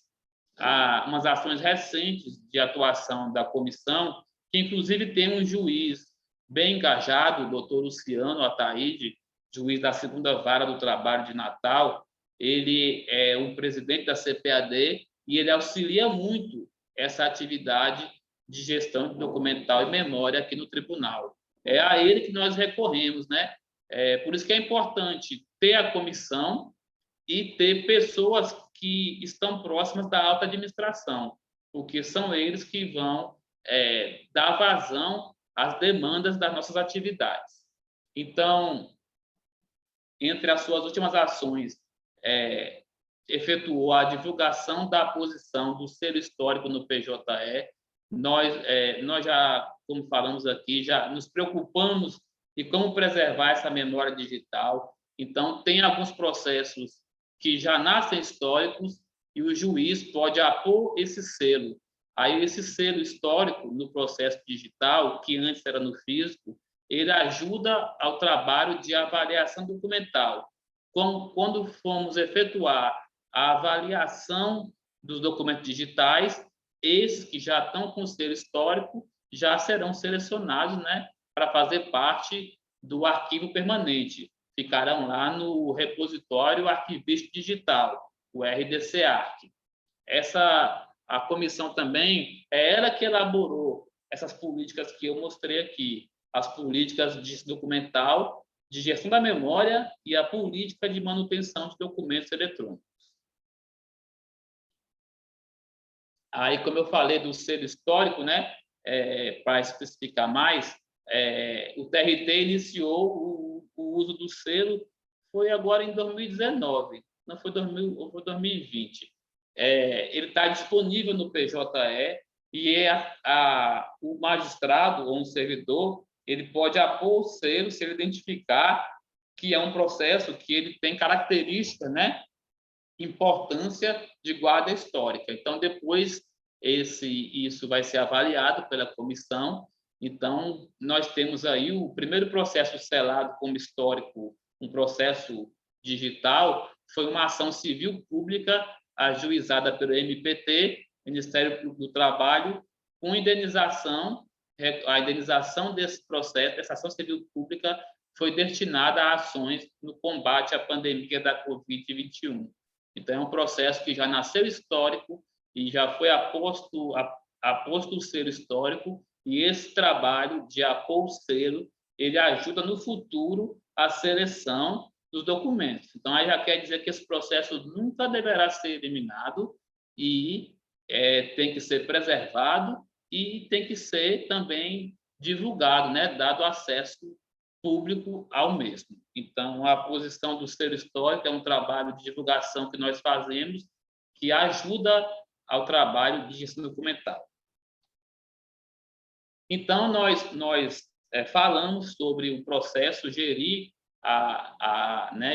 Speaker 3: recentes de atuação da comissão, que inclusive tem um juiz bem engajado, o doutor Luciano Ataíde, juiz da 2ª Vara do Trabalho de Natal. Ele é o presidente da CPAD e ele auxilia muito essa atividade de gestão de documental e memória aqui no tribunal. É a ele que nós recorremos, né? Por isso que é importante ter a comissão e ter pessoas que estão próximas da alta administração, porque são eles que vão dar vazão às demandas das nossas atividades. Então, entre as suas últimas ações, efetuou a divulgação da posição do selo histórico no PJE. Nós já, como falamos aqui, já nos preocupamos em como preservar essa memória digital. Então, tem alguns processos que já nascem históricos e o juiz pode apor esse selo. Aí, esse selo histórico no processo digital, que antes era no físico, ele ajuda ao trabalho de avaliação documental. Quando formos efetuar a avaliação dos documentos digitais, esses que já estão com o selo histórico já serão selecionados, né, para fazer parte do arquivo permanente. Ficarão lá no repositório arquivístico digital, o RDC-ARC. A comissão também é ela que elaborou essas políticas que eu mostrei aqui, as políticas de documental, de gestão da memória e a política de manutenção de documentos eletrônicos. Aí, como eu falei do selo histórico, né, para especificar mais, o TRT iniciou o uso do selo, foi agora em 2019, não foi 2020. Ele está disponível no PJE e o magistrado ou um servidor ele pode apor o selo se ele identificar que é um processo que ele tem característica, né, importância de guarda histórica. Então, depois, isso vai ser avaliado pela comissão. Então, nós temos aí o primeiro processo selado como histórico, um processo digital, foi uma ação civil pública ajuizada pelo MPT, Ministério Público do Trabalho, com indenização. A indenização desse processo, dessa ação civil pública, foi destinada a ações no combate à pandemia da Covid-21. Então, é um processo que já nasceu histórico e já foi aposto o selo histórico, e esse trabalho de apor o selo, ele ajuda no futuro a seleção dos documentos. Então, aí já quer dizer que esse processo nunca deverá ser eliminado e tem que ser preservado e tem que ser também divulgado, né? Dado acesso público ao mesmo. Então, a posição do Ser Histórico é um trabalho de divulgação que nós fazemos que ajuda ao trabalho de gestão documental. Então, nós falamos sobre o processo gerir,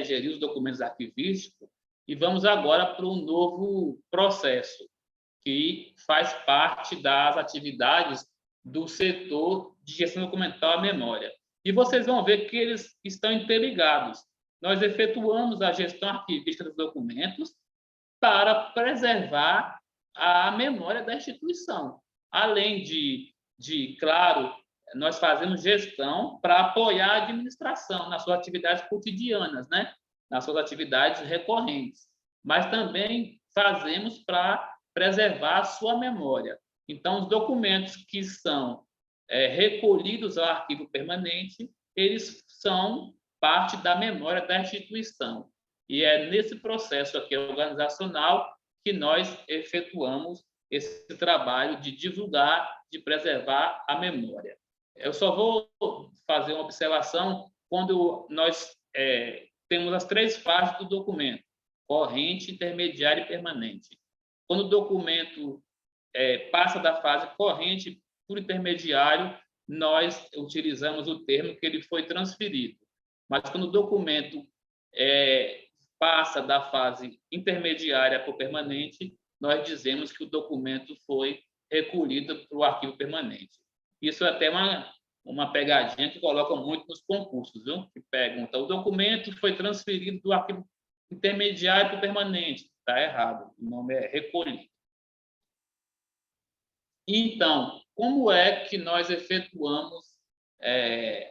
Speaker 3: gerir os documentos arquivísticos e vamos agora para um novo processo que faz parte das atividades do setor de gestão documental à memória. E vocês vão ver que eles estão interligados. Nós efetuamos a gestão arquivística dos documentos para preservar a memória da instituição. Além claro, nós fazemos gestão para apoiar a administração nas suas atividades cotidianas, né? Nas suas atividades recorrentes. Mas também fazemos para preservar a sua memória. Então, os documentos que são recolhidos ao arquivo permanente, eles são parte da memória da instituição. E é nesse processo aqui organizacional que nós efetuamos esse trabalho de divulgar, de preservar a memória. Eu só vou fazer uma observação quando nós temos as 3 fases do documento: corrente, intermediário e permanente. Quando o documento passa da fase corrente por intermediário, nós utilizamos o termo que ele foi transferido. Mas quando o documento passa da fase intermediária para o permanente, nós dizemos que o documento foi recolhido para o arquivo permanente. Isso é até uma pegadinha que colocam muito nos concursos, viu? Que pergunta: o documento foi transferido do arquivo intermediário para o permanente. Está errado, o nome é recolhido. Então, como é que nós efetuamos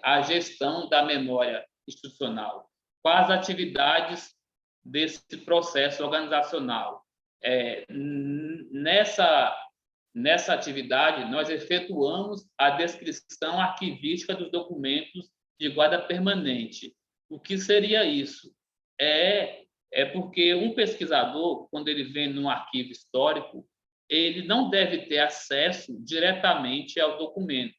Speaker 3: a gestão da memória institucional? Quais atividades desse processo organizacional? Nessa atividade, nós efetuamos a descrição arquivística dos documentos de guarda permanente. O que seria isso? Porque um pesquisador, quando ele vem num arquivo histórico, ele não deve ter acesso diretamente ao documento,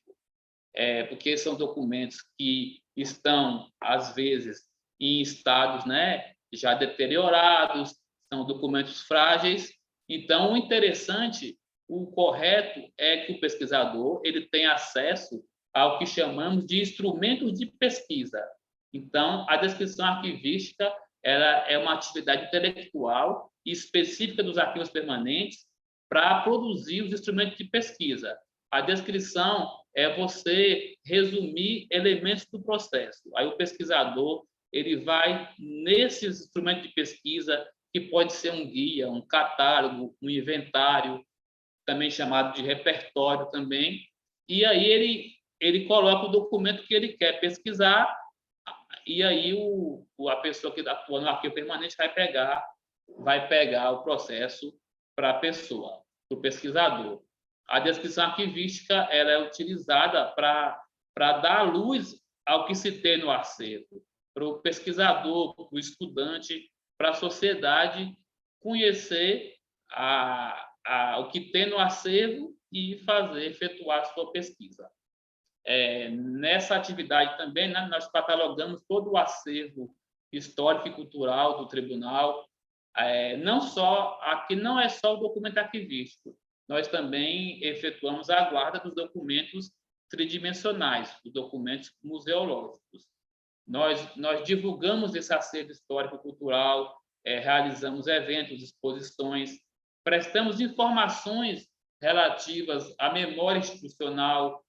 Speaker 3: porque são documentos que estão, às vezes, em estados, né, já deteriorados, são documentos frágeis. Então, o interessante, o correto é que o pesquisador ele tenha acesso ao que chamamos de instrumentos de pesquisa. Então, a descrição arquivística ela é uma atividade intelectual e específica dos arquivos permanentes para produzir os instrumentos de pesquisa. A descrição é você resumir elementos do processo. Aí o pesquisador ele vai nesses instrumentos de pesquisa, que pode ser um guia, um catálogo, um inventário, também chamado de repertório também, e aí ele coloca o documento que ele quer pesquisar, e aí a pessoa que atua no arquivo permanente vai pegar o processo para a pessoa, para o pesquisador. A descrição arquivística ela é utilizada para dar luz ao que se tem no acervo, para o pesquisador, para o estudante, para a sociedade conhecer o que tem no acervo e efetuar a sua pesquisa. Nessa atividade também, né, nós catalogamos todo o acervo histórico e cultural do tribunal. Aqui não é só o documento arquivístico, nós também efetuamos a guarda dos documentos tridimensionais, os documentos museológicos. Nós divulgamos esse acervo histórico e cultural, realizamos eventos, exposições, prestamos informações relativas à memória institucional,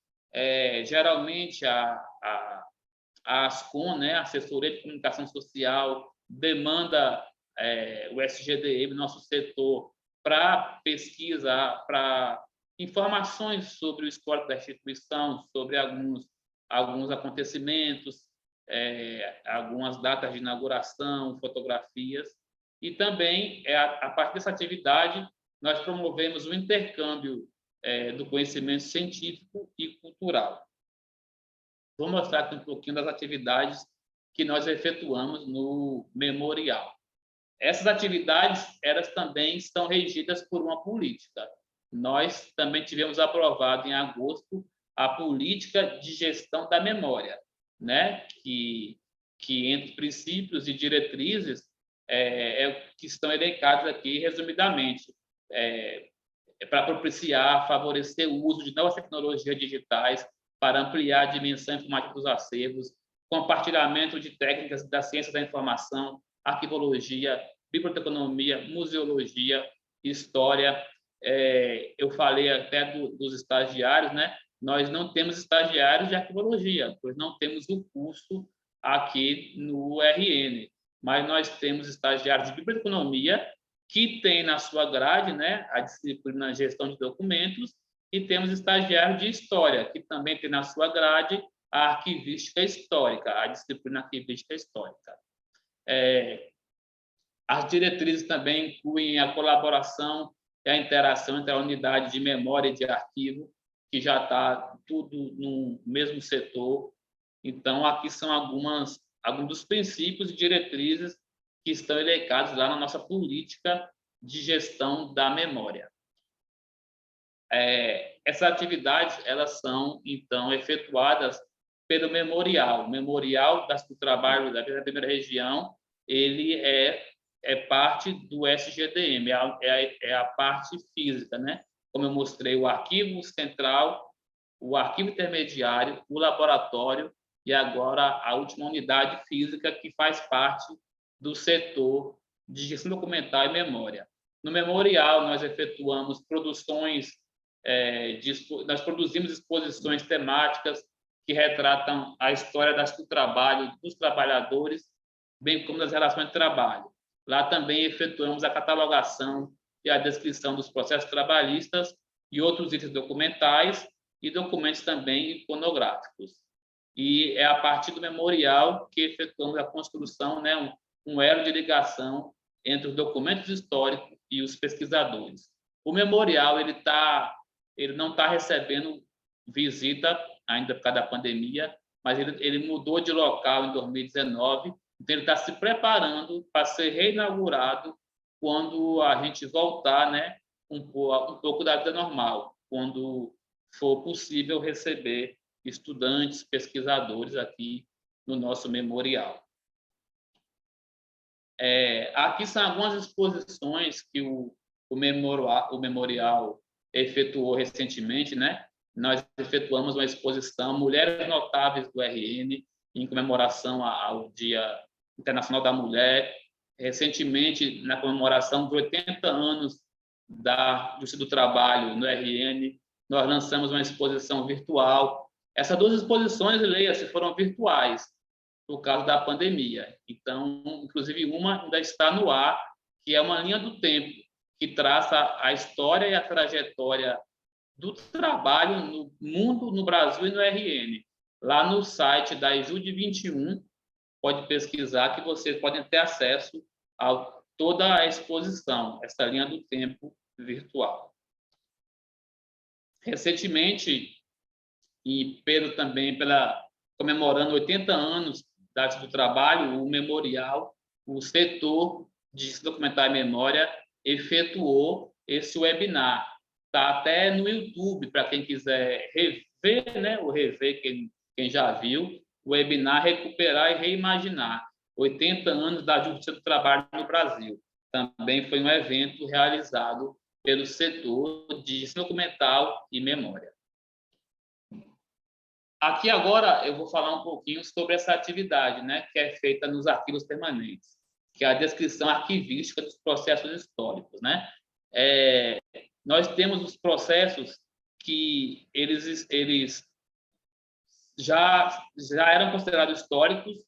Speaker 3: geralmente a ASCOM, né, Assessoria de Comunicação Social, demanda o SGDM, nosso setor, para pesquisa, para informações sobre o histórico da instituição, sobre alguns acontecimentos, algumas datas de inauguração, fotografias. E também, a partir dessa atividade, nós promovemos o intercâmbio do conhecimento científico e cultural. Vou mostrar aqui um pouquinho das atividades que nós efetuamos no memorial. Essas atividades, elas também estão regidas por uma política. Nós também tivemos aprovado em agosto a política de gestão da memória. né, que entre princípios e diretrizes que estão elencados aqui resumidamente, para propiciar, favorecer o uso de novas tecnologias digitais para ampliar a dimensão informática dos acervos, compartilhamento de técnicas da ciência da informação, arquivologia, biblioteconomia, museologia, história. Eu falei até dos estagiários, né? Nós não temos estagiários de arquivologia, pois não temos o curso aqui no RN, mas nós temos estagiários de biblioteconomia que tem na sua grade, né, a disciplina de gestão de documentos, e temos estagiários de história, que também tem na sua grade a arquivística histórica, a disciplina arquivística histórica. As diretrizes também incluem a colaboração e a interação entre a unidade de memória e de arquivo, que já está tudo no mesmo setor. Então, aqui são alguns dos princípios e diretrizes que estão elencados lá na nossa política de gestão da memória. Essas atividades, elas são, então, efetuadas pelo memorial. O memorial do trabalho da primeira região, ele é parte do SGDM, é a parte física, né? Como eu mostrei, o arquivo central, o arquivo intermediário, o laboratório e agora a última unidade física que faz parte do setor de gestão documental e memória. No memorial, nós efetuamos produções, nós produzimos exposições temáticas que retratam a história do trabalho dos trabalhadores, bem como das relações de trabalho. Lá também efetuamos a catalogação e a descrição dos processos trabalhistas e outros itens documentais e documentos também iconográficos. E é a partir do memorial que efetuamos a construção, né, um elo de ligação entre os documentos históricos e os pesquisadores. O memorial ele não está recebendo visita ainda por causa da pandemia, mas ele mudou de local em 2019, então ele está se preparando para ser reinaugurado quando a gente voltar, né, um pouco da vida normal, quando for possível receber estudantes, pesquisadores aqui no nosso memorial. Aqui são algumas exposições que o memorial efetuou recentemente, né? Nós efetuamos uma exposição Mulheres Notáveis do RN, em comemoração ao Dia Internacional da Mulher. Recentemente, na comemoração de 80 anos da Justiça do Trabalho no RN, nós lançamos uma exposição virtual. Essas duas exposições, leia-se, foram virtuais, por causa da pandemia. Então, inclusive, uma ainda está no ar, que é uma linha do tempo, que traça a história e a trajetória do trabalho no mundo, no Brasil e no RN. Lá no site da Ejude 21, pode pesquisar que vocês podem ter acesso a toda a exposição, essa linha do tempo virtual. Recentemente, e também comemorando 80 anos da Justiça do Trabalho, o memorial, o setor de documentário e memória efetuou esse webinar. Está até no YouTube, para quem quiser rever, né, ou rever quem já viu, o webinar Recuperar e Reimaginar, 80 anos da Justiça do Trabalho no Brasil. Também foi um evento realizado pelo setor de gestão documental e memória. Aqui agora eu vou falar um pouquinho sobre essa atividade, né, que é feita nos arquivos permanentes, que é a descrição arquivística dos processos históricos, né? Nós temos os processos que eles já eram considerados históricos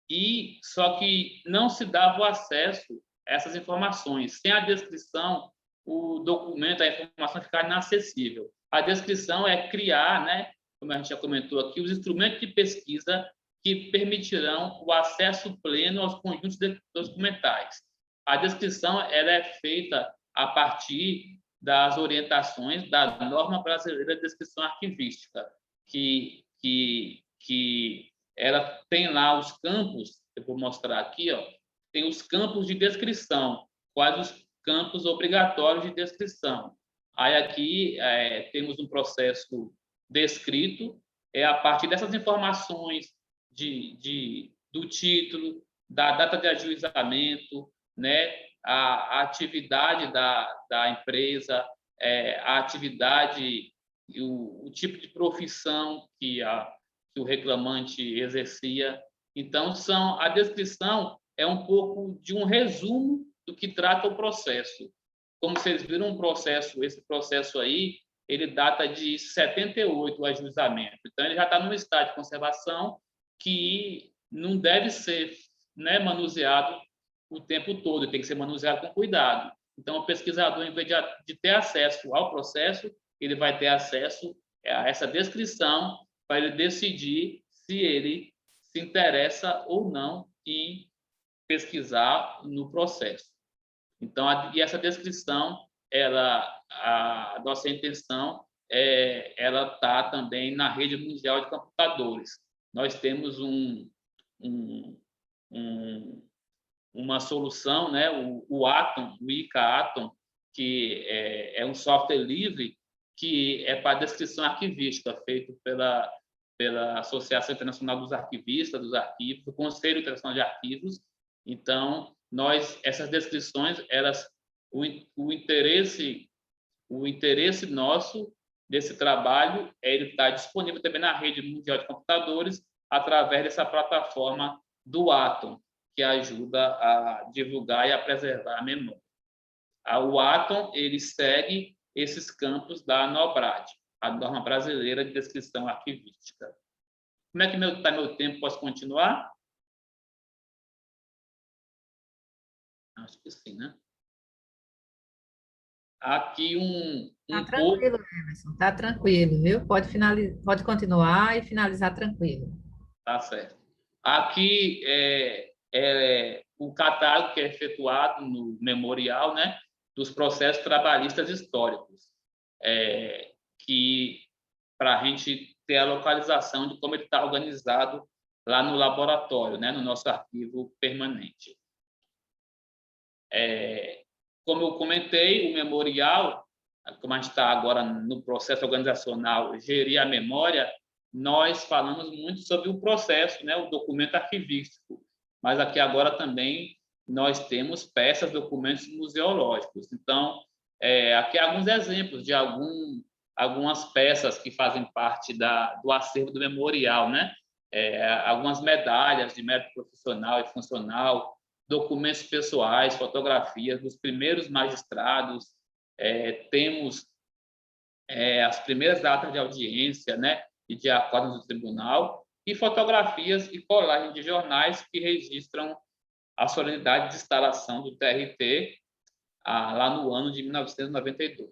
Speaker 3: e só que não se dava o acesso a essas informações. Sem a descrição, o documento, a informação fica inacessível. A descrição é criar, né, como a gente já comentou aqui, os instrumentos de pesquisa que permitirão o acesso pleno aos conjuntos documentais. A descrição ela é feita a partir das orientações da Norma Brasileira de Descrição Arquivística, que ela tem lá os campos, eu vou mostrar aqui, ó, tem os campos de descrição, quais os campos obrigatórios de descrição. Aí aqui temos um processo descrito, a partir dessas informações do título, da data de ajuizamento, né, a atividade da empresa, a atividade e o tipo de profissão que o reclamante exercia. Então, a descrição é um pouco de um resumo do que trata o processo. Como vocês viram, esse processo aí, ele data de 78, o ajuizamento. Então, ele já está num estágio de conservação que não deve ser, né, manuseado o tempo todo, ele tem que ser manuseado com cuidado. Então, o pesquisador, em vez de ter acesso ao processo, ele vai ter acesso a essa descrição para ele decidir se ele se interessa ou não em pesquisar no processo. Então, e essa descrição, a nossa intenção ela está também na rede mundial de computadores. Nós temos uma solução, né, o Atom, o ICA Atom, que é um software livre que é para descrição arquivística, feito pela Associação Internacional dos Arquivistas, dos Arquivos, do Conselho Internacional de Arquivos. Então, essas descrições, o interesse nosso desse trabalho ele está disponível também na rede mundial de computadores através dessa plataforma do Atom, que ajuda a divulgar e a preservar a memória. O Atom ele segue esses campos da NOBRAD, a norma brasileira de descrição arquivística. Como é que está meu tempo? Posso continuar? Acho que sim, né? Aqui
Speaker 2: Tá tranquilo, Emerson, tá tranquilo, viu? Pode continuar e finalizar tranquilo.
Speaker 3: Tá certo. Aqui é o catálogo que é efetuado no memorial, né, dos processos trabalhistas históricos, que para a gente ter a localização de como ele está organizado lá no laboratório, né, no nosso arquivo permanente. Como eu comentei, o memorial, como a gente está agora no processo organizacional Gerir a Memória, nós falamos muito sobre o processo, né, o documento arquivístico, mas aqui agora também nós temos peças, documentos museológicos. Então, aqui há alguns exemplos de algumas peças que fazem parte do acervo do memorial, né? Algumas medalhas de mérito profissional e funcional, documentos pessoais, fotografias dos primeiros magistrados, temos as primeiras datas de audiência, né, e de acordos do tribunal, e fotografias e colagem de jornais que registram a solenidade de instalação do TRT lá no ano de 1992.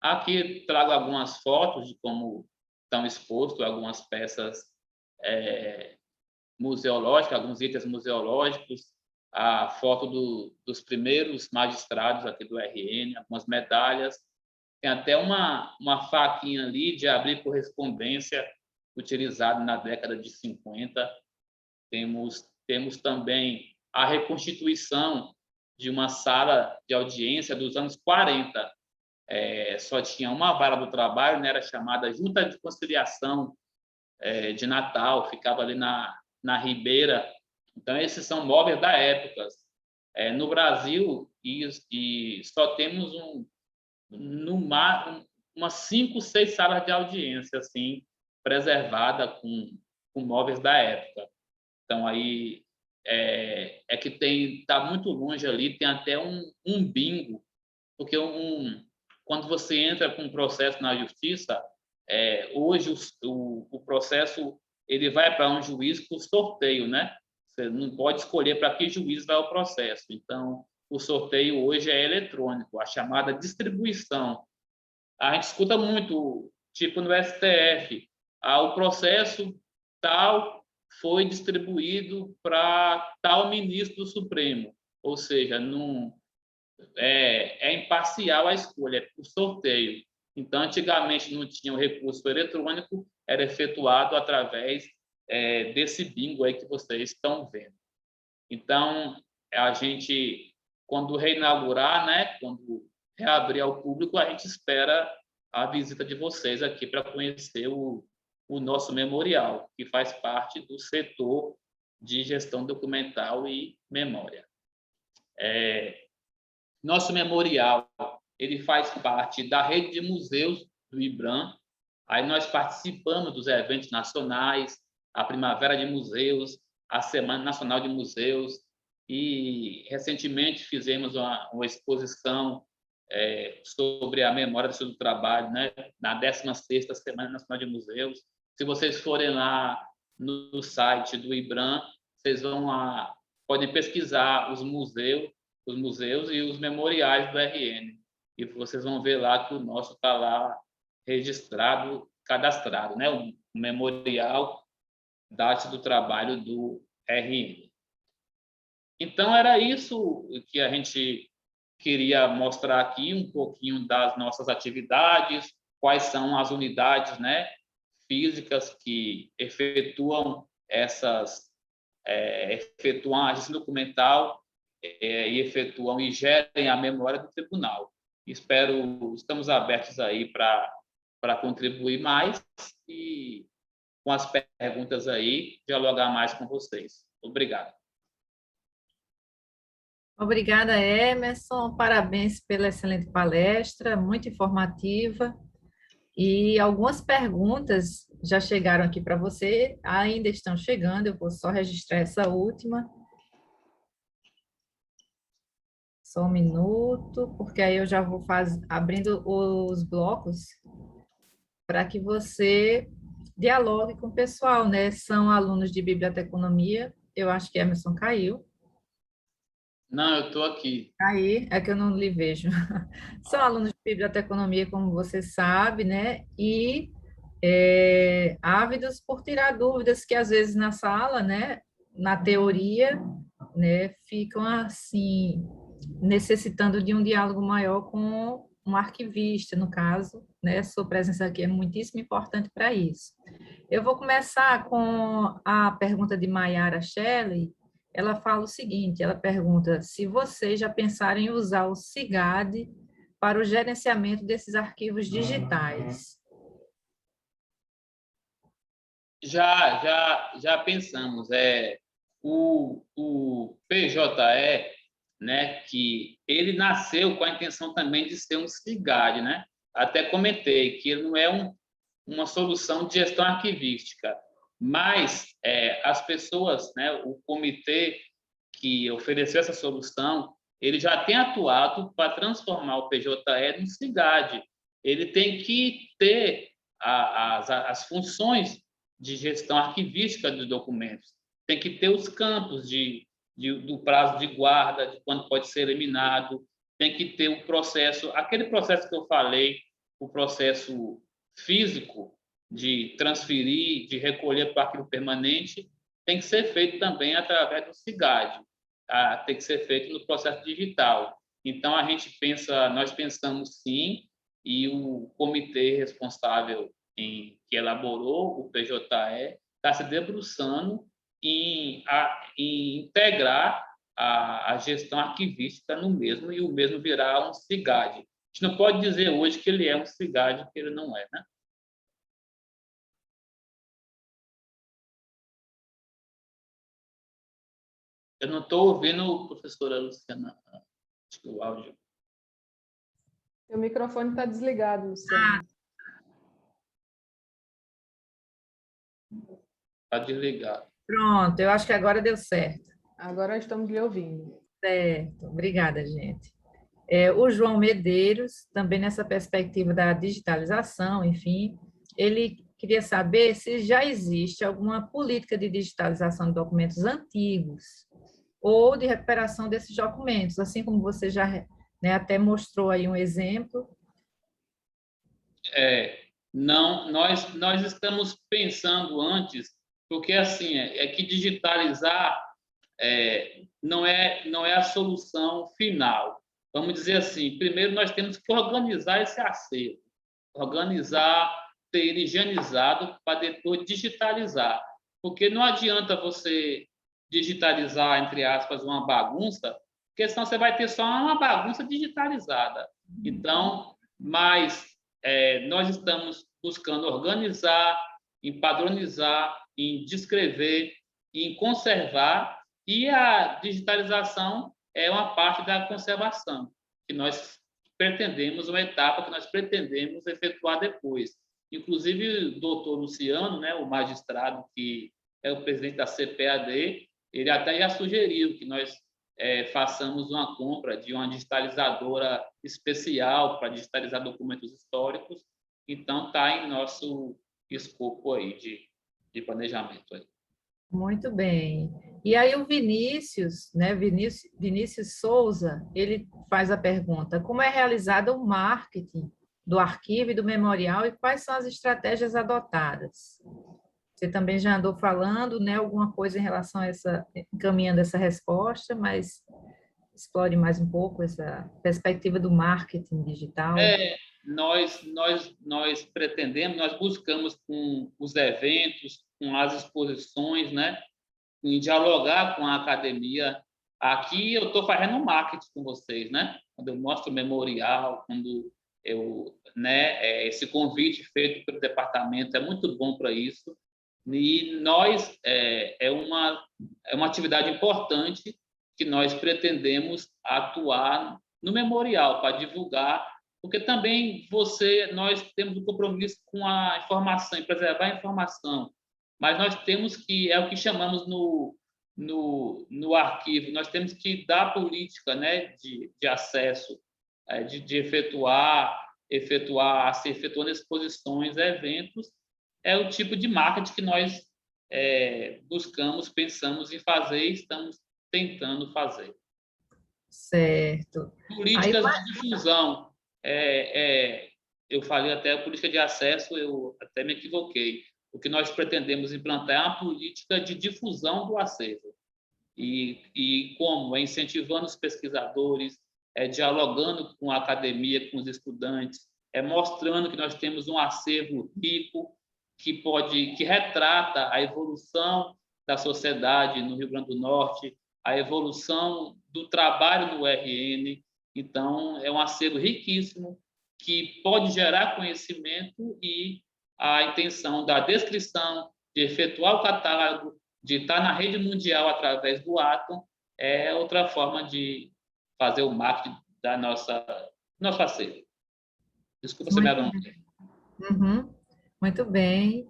Speaker 3: Aqui trago algumas fotos de como estão expostas algumas peças museológicas, alguns itens museológicos, a foto dos primeiros magistrados aqui do RN, algumas medalhas. Tem até uma faquinha ali de abrir correspondência utilizada na década de 50. Temos também a reconstituição de uma sala de audiência dos anos 40. Só tinha uma vara do trabalho, né? Era chamada Junta de Conciliação de Natal, ficava ali na Ribeira. Então, esses são móveis da época. No Brasil, e só temos umas 5, 6 salas de audiência assim, preservada com móveis da época. Então, aí que está muito longe ali, tem até um bingo, porque quando você entra com um processo na justiça, hoje o processo ele vai para um juiz por sorteio, né? Você não pode escolher para que juiz vai o processo. Então, o sorteio hoje é eletrônico, a chamada distribuição. A gente escuta muito, tipo no STF, o processo tal foi distribuído para tal ministro do Supremo, ou seja, não imparcial a escolha, é por sorteio. Então, antigamente não tinha o recurso eletrônico, era efetuado através desse bingo aí que vocês estão vendo. Então, a gente, quando reinaugurar, né, quando reabrir ao público, a gente espera a visita de vocês aqui para conhecer o o nosso memorial, que faz parte do setor de gestão documental e memória. Nosso memorial ele faz parte da rede de museus do IBRAM. Aí nós participamos dos eventos nacionais, a Primavera de Museus, a Semana Nacional de Museus, e recentemente fizemos uma exposição sobre a memória do seu trabalho, né? Na 16ª Semana Nacional de Museus. Se vocês forem lá no site do IBRAM, vocês vão lá, podem pesquisar os museus e os memoriais do RN. E vocês vão ver lá que o nosso está lá registrado, cadastrado, né? O memorial data do trabalho do RN. Então, era isso que a gente queria mostrar aqui, um pouquinho das nossas atividades, quais são as unidades, né, físicas que efetuam efetuam a gestão documental e efetuam e gerem a memória do tribunal. Estamos abertos aí para contribuir mais e, com as perguntas aí, dialogar mais com vocês. Obrigado.
Speaker 2: Obrigada, Emerson. Parabéns pela excelente palestra, muito informativa. E algumas perguntas já chegaram aqui para você, ainda estão chegando, eu vou só registrar essa última. Só um minuto, porque aí eu já vou abrindo os blocos para que você dialogue com o pessoal, né? São alunos de biblioteconomia, eu acho que Emerson caiu.
Speaker 3: Não, eu estou aqui.
Speaker 2: Aí, é que eu não lhe vejo. São alunos de biblioteconomia, como você sabe, né? E ávidos por tirar dúvidas que, às vezes, na sala, né? Na teoria, né? Ficam, assim, necessitando de um diálogo maior com um arquivista, no caso, né? Sua presença aqui é muitíssimo importante para isso. Eu vou começar com a pergunta de Maiara Shelley. Ela fala o seguinte, ela pergunta se vocês já pensaram em usar o SIGAD para o gerenciamento desses arquivos digitais.
Speaker 3: Já pensamos. O PJE, né, que ele nasceu com a intenção também de ser um SIGAD, né? Até comentei que ele não é uma solução de gestão arquivística, mas as pessoas, né, o comitê que ofereceu essa solução, ele já tem atuado para transformar o PJE no SIGAD. Ele tem que ter as funções de gestão arquivística dos documentos, tem que ter os campos do prazo de guarda, de quando pode ser eliminado, tem que ter o processo, aquele processo que eu falei, o processo físico de transferir, de recolher para o arquivo permanente, tem que ser feito também através do SIGAD, tem que ser feito no processo digital. Então, nós pensamos sim, e o comitê responsável que elaborou o PJE está se debruçando em integrar a gestão arquivística no mesmo, e o mesmo virar um SIGAD. A gente não pode dizer hoje que ele é um SIGAD, que ele não é, né? Eu não estou ouvindo, professora Luciana, o áudio.
Speaker 1: O microfone está desligado, Luciana.
Speaker 3: Está desligado.
Speaker 2: Pronto, eu acho que agora deu certo.
Speaker 1: Agora estamos lhe ouvindo.
Speaker 2: Certo, obrigada, gente. O João Medeiros, também nessa perspectiva da digitalização, enfim, ele queria saber se já existe alguma política de digitalização de documentos antigos ou de recuperação desses documentos, assim como você já, né, até mostrou aí um exemplo.
Speaker 3: Não, nós estamos pensando antes, porque assim que digitalizar não é a solução final. Vamos dizer assim, primeiro nós temos que organizar esse acervo, ter ele higienizado para depois digitalizar, porque não adianta você digitalizar, entre aspas, uma bagunça, porque senão você vai ter só uma bagunça digitalizada. Então, nós estamos buscando organizar, em padronizar, em descrever, em conservar, e a digitalização é uma parte da conservação, que nós pretendemos, uma etapa que nós pretendemos efetuar depois. Inclusive, o doutor Luciano, né, o magistrado que é o presidente da CPAD, ele até já sugeriu que nós façamos uma compra de uma digitalizadora especial para digitalizar documentos históricos. Então, está em nosso escopo aí de planejamento. Aí.
Speaker 2: Muito bem. E aí o Vinícius, né, Vinícius Souza, ele faz a pergunta: como é realizado o marketing do arquivo e do memorial e quais são as estratégias adotadas? Você também já andou falando, né, alguma coisa em relação a encaminhando essa resposta, mas explore mais um pouco essa perspectiva do marketing digital.
Speaker 3: Nós pretendemos, nós buscamos com os eventos, com as exposições, né, em dialogar com a academia. Aqui eu estou fazendo marketing com vocês, né? Quando eu mostro o memorial, quando né, esse convite feito pelo departamento é muito bom para isso. E nós é uma atividade importante que nós pretendemos atuar no memorial para divulgar, porque também nós temos um compromisso com a informação, em preservar a informação, mas nós temos que, é o que chamamos no arquivo, nós temos que dar política, né, de acesso, de se efetuando exposições, eventos, é o tipo de marketing que nós buscamos, pensamos em fazer e estamos tentando fazer.
Speaker 2: Certo.
Speaker 3: Políticas de difusão. Eu falei até política de acesso, eu até me equivoquei. O que nós pretendemos implantar é uma política de difusão do acervo. E como? Incentivando os pesquisadores, dialogando com a academia, com os estudantes, mostrando que nós temos um acervo rico, que retrata a evolução da sociedade no Rio Grande do Norte, a evolução do trabalho no RN. Então, é um acervo riquíssimo que pode gerar conhecimento, e a intenção da descrição, de efetuar o catálogo, de estar na rede mundial através do Atom, é outra forma de fazer o marketing da nosso acervo. Desculpa se me alonguei.
Speaker 2: Muito bem.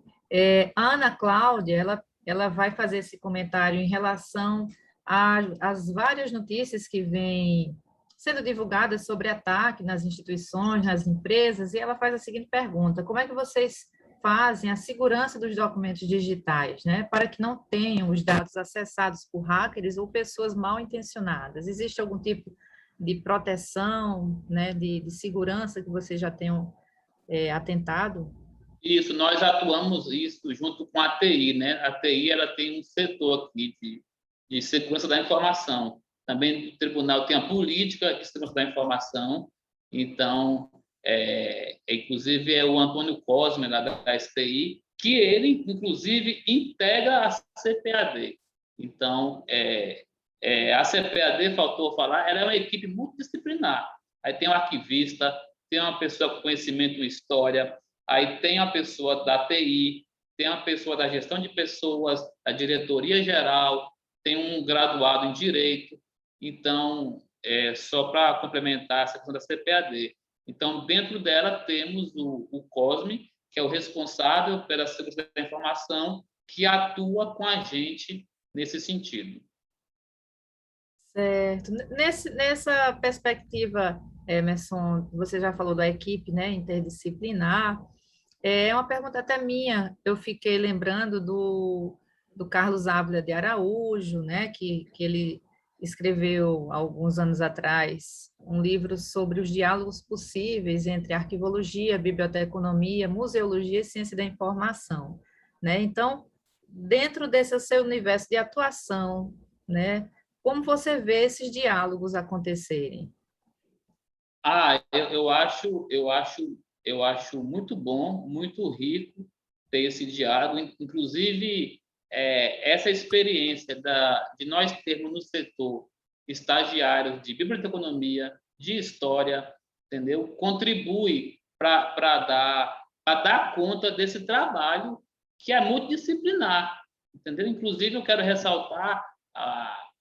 Speaker 2: A Ana Cláudia, ela vai fazer esse comentário em relação às várias notícias que vêm sendo divulgadas sobre ataque nas instituições, nas empresas, e ela faz a seguinte pergunta: como é que vocês fazem a segurança dos documentos digitais, né, para que não tenham os dados acessados por hackers ou pessoas mal intencionadas? Existe algum tipo de proteção, né, de segurança que vocês já tenham atentado?
Speaker 3: Isso, nós atuamos isso junto com a TI, né? A TI, ela tem um setor aqui de segurança da informação. Também o tribunal tem a política de segurança da informação. Então, inclusive, é o Antônio Cosme, lá da STI, que ele, inclusive, integra a CPAD. Então, a CPAD, faltou falar, ela é uma equipe multidisciplinar. Aí tem um arquivista, tem uma pessoa com conhecimento em história, aí tem a pessoa da TI, tem a pessoa da gestão de pessoas, da diretoria geral, tem um graduado em Direito. Então, só para complementar essa questão da CPAD. Então, dentro dela, temos o COSME, que é o responsável pela segurança da informação, que atua com a gente nesse sentido.
Speaker 2: Certo. Nessa perspectiva, Emerson, você já falou da equipe, né, interdisciplinar. É uma pergunta até minha. Eu fiquei lembrando do Carlos Ávila de Araújo, né, que ele escreveu, há alguns anos atrás, um livro sobre os diálogos possíveis entre arquivologia, biblioteconomia, museologia e ciência da informação, né? Então, dentro desse seu universo de atuação, né, como você vê esses diálogos acontecerem?
Speaker 3: Eu acho muito bom, muito rico ter esse diálogo, inclusive essa experiência de nós termos no setor estagiários de biblioteconomia, de história, entendeu? Contribui para dar conta desse trabalho que é multidisciplinar, entendeu? Inclusive, eu quero ressaltar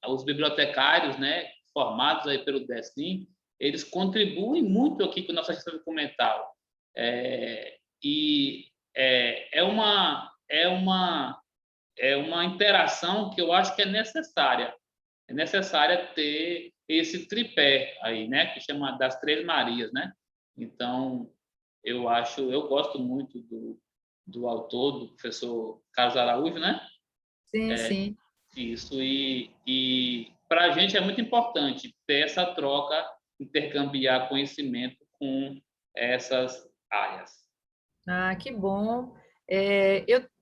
Speaker 3: os bibliotecários, né, formados aí pelo DECIM, eles contribuem muito aqui com a nossa gestão documental. É uma interação que eu acho que é necessária. É necessária ter esse tripé aí, né, que chama das Três Marias, né? Então, eu gosto muito do autor, do professor Carlos Araújo, né?
Speaker 2: Sim, sim.
Speaker 3: Isso, e para a gente é muito importante ter essa troca, intercambiar conhecimento com essas áreas.
Speaker 2: Ah, que bom.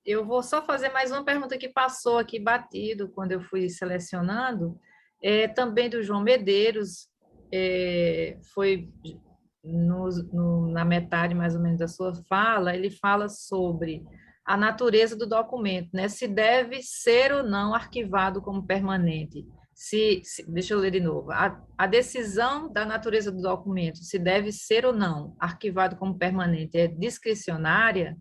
Speaker 2: Eu vou só fazer mais uma pergunta que passou aqui batido quando eu fui selecionando, também do João Medeiros, foi na metade mais ou menos da sua fala, ele fala sobre a natureza do documento, né? Se deve ser ou não arquivado como permanente. Deixa eu ler de novo. A decisão da natureza do documento, se deve ser ou não arquivado como permanente, é discricionária?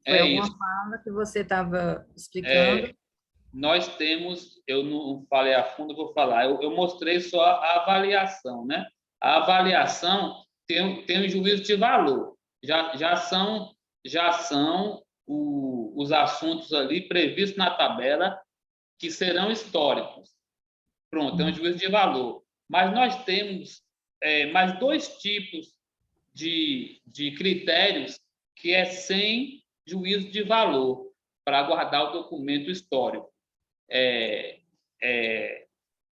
Speaker 2: Foi alguma
Speaker 3: Isso.
Speaker 2: fala que você estava explicando?
Speaker 3: Nós temos, eu não falei a fundo, vou falar, eu mostrei só a avaliação, né? A avaliação tem um juízo de valor, já são os assuntos ali previstos na tabela que serão históricos. Pronto, é um juízo de valor. Mas nós temos mais dois tipos de critérios que é sem juízo de valor para guardar o documento histórico.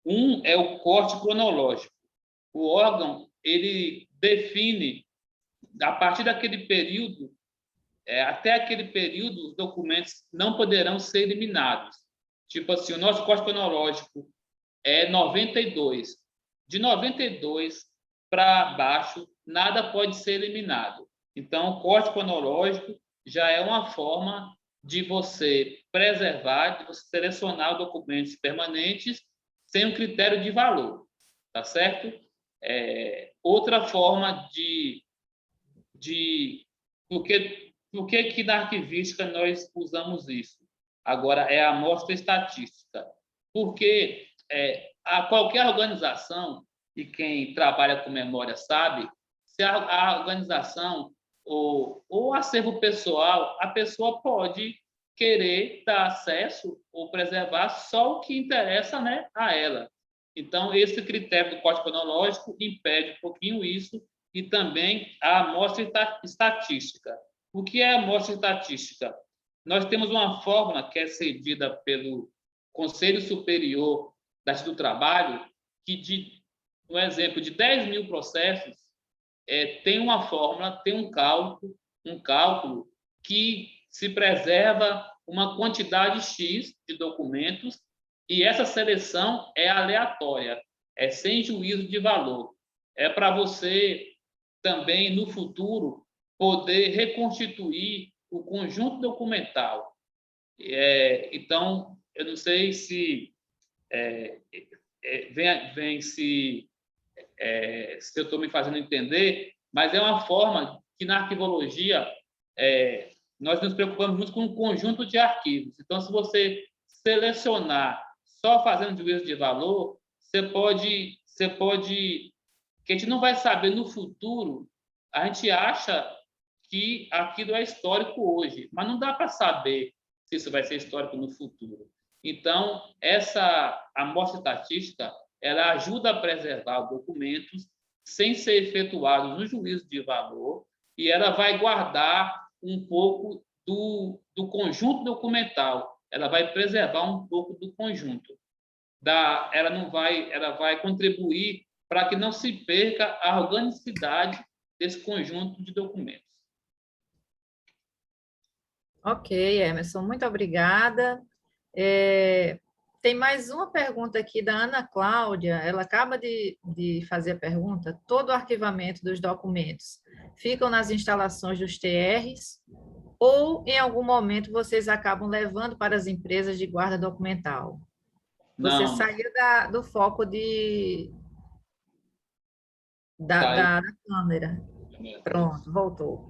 Speaker 3: Um é o corte cronológico. O órgão ele define, a partir daquele período, até aquele período, os documentos não poderão ser eliminados. Tipo assim, o nosso corte cronológico é 92. De 92 para baixo, nada pode ser eliminado. Então, o corte cronológico já é uma forma de você preservar, de você selecionar documentos permanentes sem um critério de valor, tá certo? Outra forma por que na arquivística nós usamos isso? Agora, é a amostra estatística. Porque qualquer organização, e quem trabalha com memória sabe, se a organização ou acervo pessoal, a pessoa pode querer dar acesso ou preservar só o que interessa, né, a ela. Então, esse critério do código cronológico impede um pouquinho isso, e também a amostra estatística. O que é a amostra estatística? Nós temos uma fórmula que é cedida pelo Conselho Superior da Justiça do Trabalho, que, um exemplo, de 10 mil processos, tem uma fórmula, tem um cálculo que se preserva uma quantidade X de documentos, e essa seleção é aleatória, é sem juízo de valor. É para você também, no futuro, poder reconstituir o conjunto documental. Então, eu não sei se se eu estou me fazendo entender, mas é uma forma que na arquivologia nós nos preocupamos muito com um conjunto de arquivos. Então, se você selecionar só fazendo juízo de valor, você pode que a gente não vai saber no futuro. A gente acha que aquilo é histórico hoje, mas não dá para saber se isso vai ser histórico no futuro. Então, essa amostra estatística, ela ajuda a preservar documentos sem ser efetuados no juízo de valor, e ela vai guardar um pouco do conjunto documental, ela vai preservar um pouco do conjunto. Ela vai contribuir para que não se perca a organicidade desse conjunto de documentos.
Speaker 2: Ok, Emerson, muito obrigada. Tem mais uma pergunta aqui da Ana Cláudia. Ela acaba de fazer a pergunta. Todo o arquivamento dos documentos ficam nas instalações dos TRs ou, em algum momento, vocês acabam levando para as empresas de guarda documental? Você
Speaker 3: Não,
Speaker 2: saiu do foco da câmera. Pronto, voltou.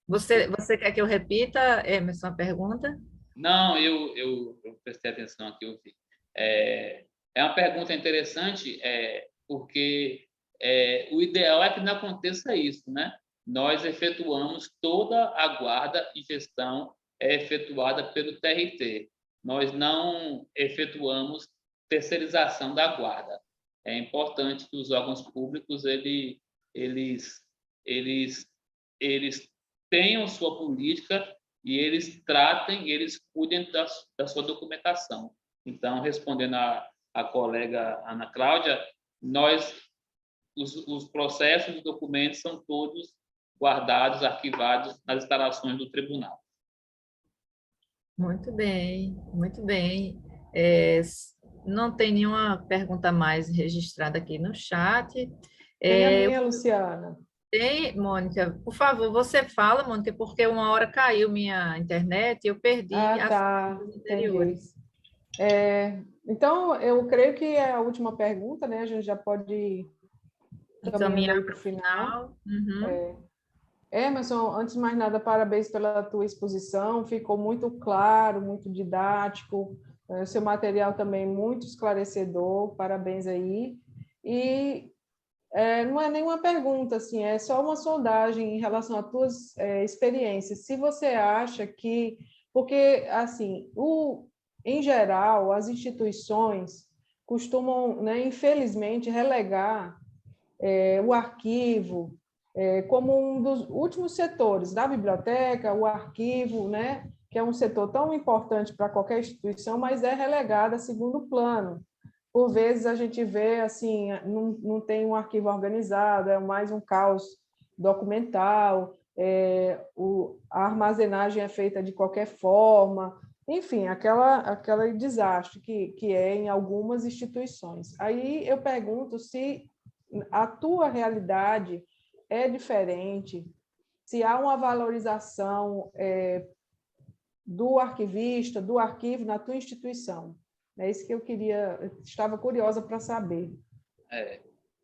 Speaker 2: Você quer que eu repita, Emerson, a pergunta?
Speaker 3: Não, eu prestei atenção aqui, eu vi. É uma pergunta interessante, porque o ideal é que não aconteça isso, né? Nós efetuamos toda a guarda e gestão efetuada pelo TRT. Nós não efetuamos terceirização da guarda. É importante que os órgãos públicos eles, eles, eles tenham sua política e eles tratem, eles cuidem da sua documentação. Então, respondendo a colega Ana Cláudia, os processos, os documentos são todos guardados, arquivados nas instalações do tribunal.
Speaker 2: Muito bem, muito bem. É, não tem nenhuma pergunta mais registrada aqui no chat.
Speaker 1: Tem a minha, Luciana.
Speaker 2: Tem, Mônica, por favor, você fala, Mônica, porque uma hora caiu minha internet e eu perdi as
Speaker 1: Tá,
Speaker 2: perguntas anteriores.
Speaker 1: Então, eu creio que é a última pergunta, né? A gente já pode ir caminhando para o final.
Speaker 2: Uhum.
Speaker 1: Emerson, antes de mais nada, parabéns pela tua exposição, ficou muito claro, muito didático, o seu material também muito esclarecedor, parabéns aí. E não é nenhuma pergunta, assim, é só uma sondagem em relação às tuas experiências. Se você acha que... Porque, assim, em geral, as instituições costumam, né, infelizmente, relegar o arquivo como um dos últimos setores da biblioteca, o arquivo, né, que é um setor tão importante para qualquer instituição, mas é relegado a segundo plano. Por vezes a gente vê assim, não tem um arquivo organizado, é mais um caos documental, a armazenagem é feita de qualquer forma, enfim, aquela desastre que é em algumas instituições. Aí eu pergunto se a tua realidade é diferente, se há uma valorização do arquivista, do arquivo na tua instituição. É isso que eu estava curiosa para saber.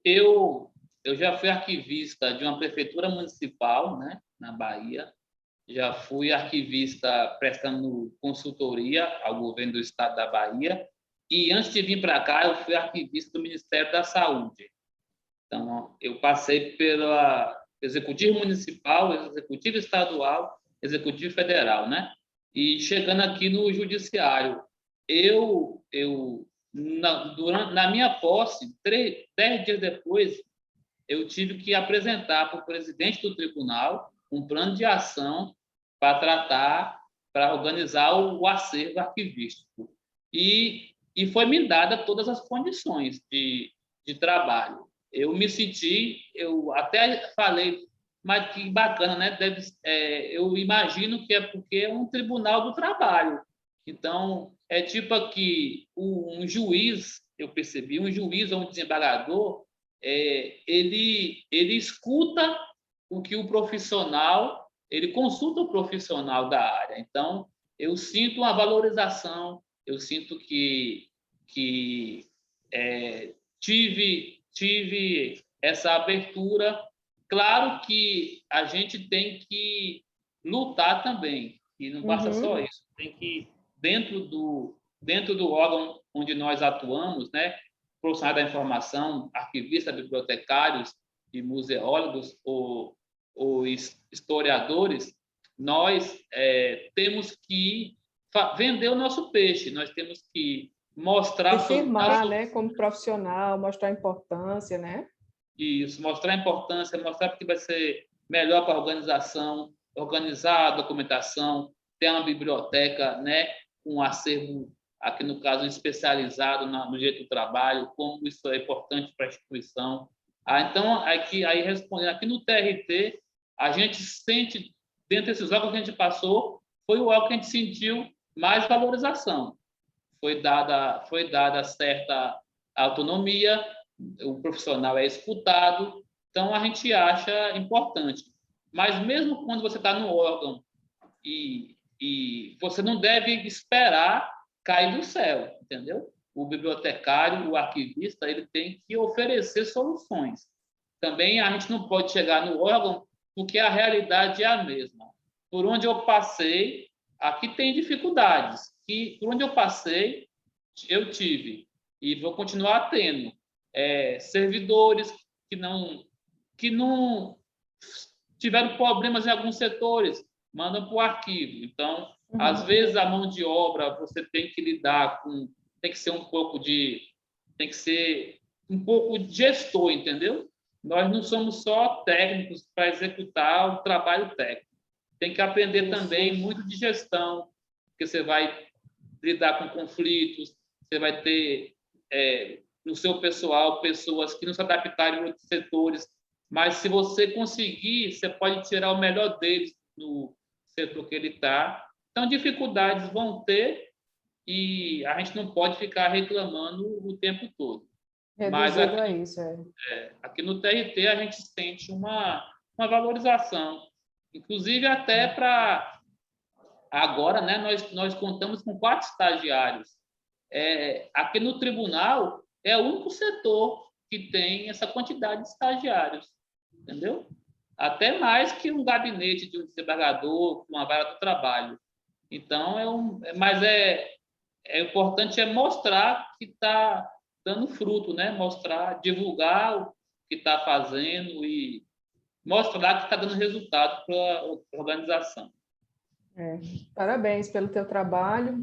Speaker 3: Eu já fui arquivista de uma prefeitura municipal, né, na Bahia. Já fui arquivista prestando consultoria ao governo do estado da Bahia. E antes de vir para cá, eu fui arquivista do Ministério da Saúde. Então, eu passei pela executivo municipal, executivo estadual, executivo federal, né? E chegando aqui no judiciário, na minha posse, 10 dias depois, eu tive que apresentar para o presidente do tribunal um plano de ação para tratar, para organizar o acervo arquivístico. E foi me dada todas as condições de trabalho. Eu me senti, eu até falei, mas que bacana, né? Eu imagino que é porque é um tribunal do trabalho. Então, é tipo aqui, um juiz, eu percebi, um juiz ou um desembargador, ele escuta o que o profissional, ele consulta o profissional da área. Então, eu sinto uma valorização, eu sinto que tive essa abertura. Claro que a gente tem que lutar também, e não basta só isso, tem que, dentro do órgão onde nós atuamos, né, profissionais da informação, arquivistas, bibliotecários e museólogos ou historiadores, nós temos que vender o nosso peixe, nós temos que mostrar
Speaker 1: se firmar, né, como profissional, mostrar a importância, né?
Speaker 3: Isso, mostrar a importância, mostrar que vai ser melhor para a organização, organizar a documentação, ter uma biblioteca, né, um acervo, aqui no caso, especializado no direito do trabalho, como isso é importante para a instituição. Então, aí respondendo, aqui no TRT, a gente sente, dentro desses órgãos que a gente passou, foi o órgão que a gente sentiu mais valorização. Foi dada certa autonomia, o profissional é escutado, então a gente acha importante. Mas mesmo quando você está no órgão e você não deve esperar cair do céu, entendeu? O bibliotecário, o arquivista, ele tem que oferecer soluções. Também a gente não pode chegar no órgão porque a realidade é a mesma. por onde eu passei, aqui tem dificuldades, que por onde eu passei, eu tive, e vou continuar tendo, servidores que não tiveram problemas em alguns setores, mandam para o arquivo. Então, às vezes, a mão de obra, você tem que lidar com... Tem que ser um pouco de gestor, entendeu? Nós não somos só técnicos para executar o trabalho técnico. Tem que aprender também muito de gestão, porque você vai lidar com conflitos, você vai ter no seu pessoal pessoas que não se adaptaram em outros setores, mas se você conseguir, você pode tirar o melhor deles no setor que ele está. Então, dificuldades vão ter e a gente não pode ficar reclamando o tempo todo. Mas aqui no TRT a gente sente uma valorização, inclusive até para agora, né? Nós contamos com 4 estagiários. Aqui no tribunal é o único setor que tem essa quantidade de estagiários, entendeu? Até mais que um gabinete de um desembargador, uma vara do trabalho. Então mas é importante mostrar que está dando fruto, né? Mostrar, divulgar o que está fazendo e mostrar que está dando resultado para a organização.
Speaker 1: Parabéns pelo teu trabalho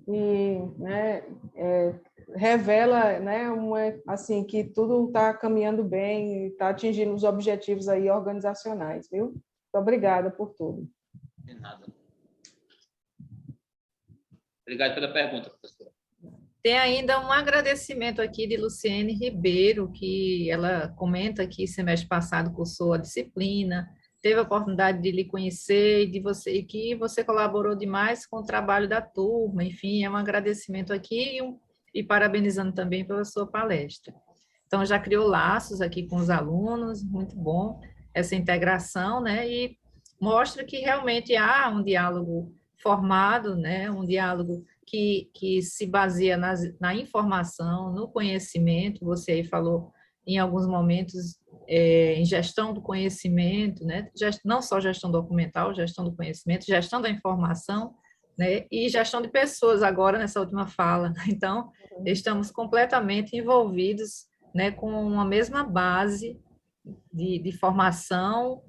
Speaker 1: e, né, revela, né, assim, que tudo está caminhando bem, está atingindo os objetivos aí organizacionais, viu? Muito obrigada por tudo.
Speaker 3: De nada. Obrigado pela pergunta, professora.
Speaker 2: Tem ainda um agradecimento aqui de Luciene Ribeiro, que ela comenta que semestre passado cursou a disciplina, teve a oportunidade de lhe conhecer e que você colaborou demais com o trabalho da turma. Enfim, é um agradecimento aqui e parabenizando também pela sua palestra. Então, já criou laços aqui com os alunos, muito bom essa integração, né? E mostra que realmente há um diálogo formado, né? Um diálogo que se baseia na informação, no conhecimento. Você aí falou em alguns momentos em gestão do conhecimento, né? Não só gestão documental, gestão do conhecimento, gestão da informação, né? E gestão de pessoas agora nessa última fala. Então, estamos completamente envolvidos, né, com uma mesma base de formação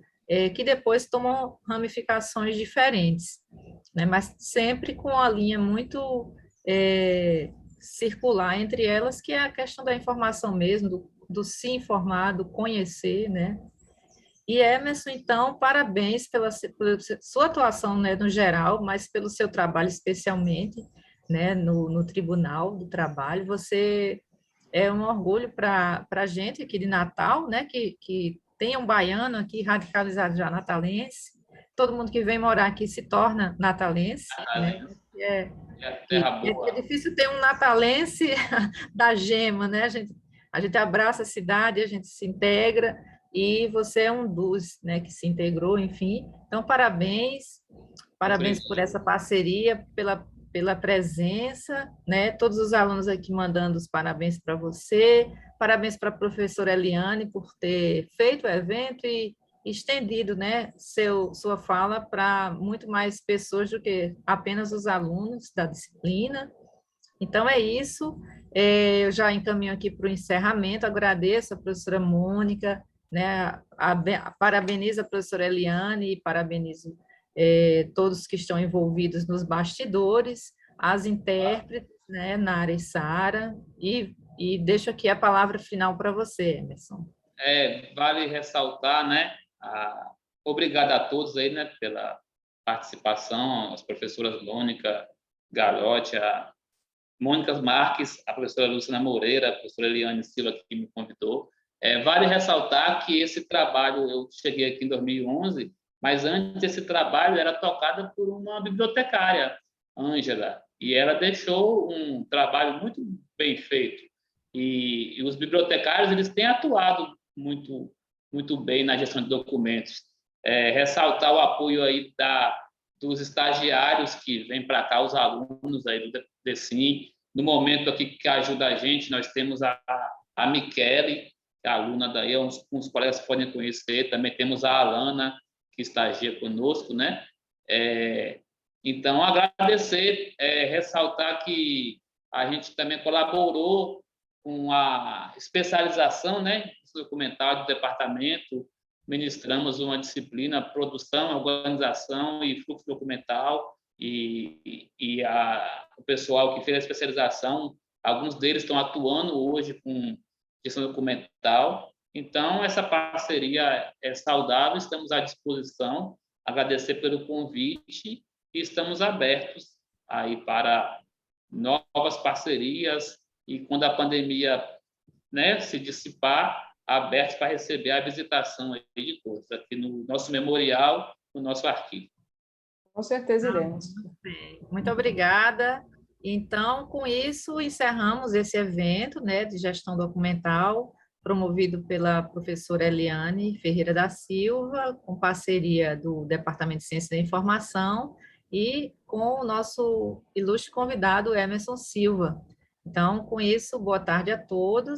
Speaker 2: que depois tomam ramificações diferentes, né? Mas sempre com a linha muito circular entre elas, que é a questão da informação mesmo, do se informar, do conhecer, né? E Emerson, então, parabéns pela sua atuação, né, no geral, mas pelo seu trabalho especialmente, né, no Tribunal do Trabalho. Você é um orgulho para a gente aqui de Natal, né, que tem um baiano aqui radicalizado já natalense. Todo mundo que vem morar aqui se torna natalense, né? É difícil ter um natalense da gema, né? A gente abraça a cidade, a gente se integra, e você é um dos, né, que se integrou, enfim. Então, parabéns por essa parceria, pela presença, né? Todos os alunos aqui mandando os parabéns para você, parabéns para a professora Eliane por ter feito o evento e estendido, né, sua fala para muito mais pessoas do que apenas os alunos da disciplina. Então, é isso. Eu já encaminho aqui para o encerramento, agradeço a professora Mônica, né, parabenizo a professora Eliane e parabenizo todos que estão envolvidos nos bastidores, as intérpretes, né, Nara e Sara, e deixo aqui a palavra final para você, Emerson.
Speaker 3: Vale ressaltar, né, obrigado a todos aí, né, pela participação, as professoras Mônica Galotti, a Mônica Marques, a professora Luciana Moreira, a professora Eliane Silva, que me convidou. Vale ressaltar que esse trabalho, eu cheguei aqui em 2011, mas antes esse trabalho era tocado por uma bibliotecária, Ângela, e ela deixou um trabalho muito bem feito. E os bibliotecários, eles têm atuado muito bem na gestão de documentos. Ressaltar o apoio aí dos estagiários que vêm para cá, os alunos aí do DECIM. No momento aqui que ajuda a gente, nós temos a Michele, que é aluna daí, uns colegas podem conhecer. Também temos a Alana, que estagia conosco, né? Então, agradecer, ressaltar que a gente também colaborou com a especialização, né, documental do departamento, ministramos uma disciplina, produção, organização e fluxo documental, e o pessoal que fez a especialização, alguns deles estão atuando hoje com gestão documental. Então, essa parceria é saudável, estamos à disposição, agradecer pelo convite e estamos abertos aí para novas parcerias e quando a pandemia, né, se dissipar, abertos para receber a visitação aí de todos, aqui no nosso memorial, no nosso arquivo.
Speaker 1: Com certeza iremos.
Speaker 2: Muito obrigada. Então, com isso, encerramos esse evento, né, de gestão documental, promovido pela professora Eliane Ferreira da Silva, com parceria do Departamento de Ciência da Informação e com o nosso ilustre convidado, Emerson Silva. Então, com isso, boa tarde a todos.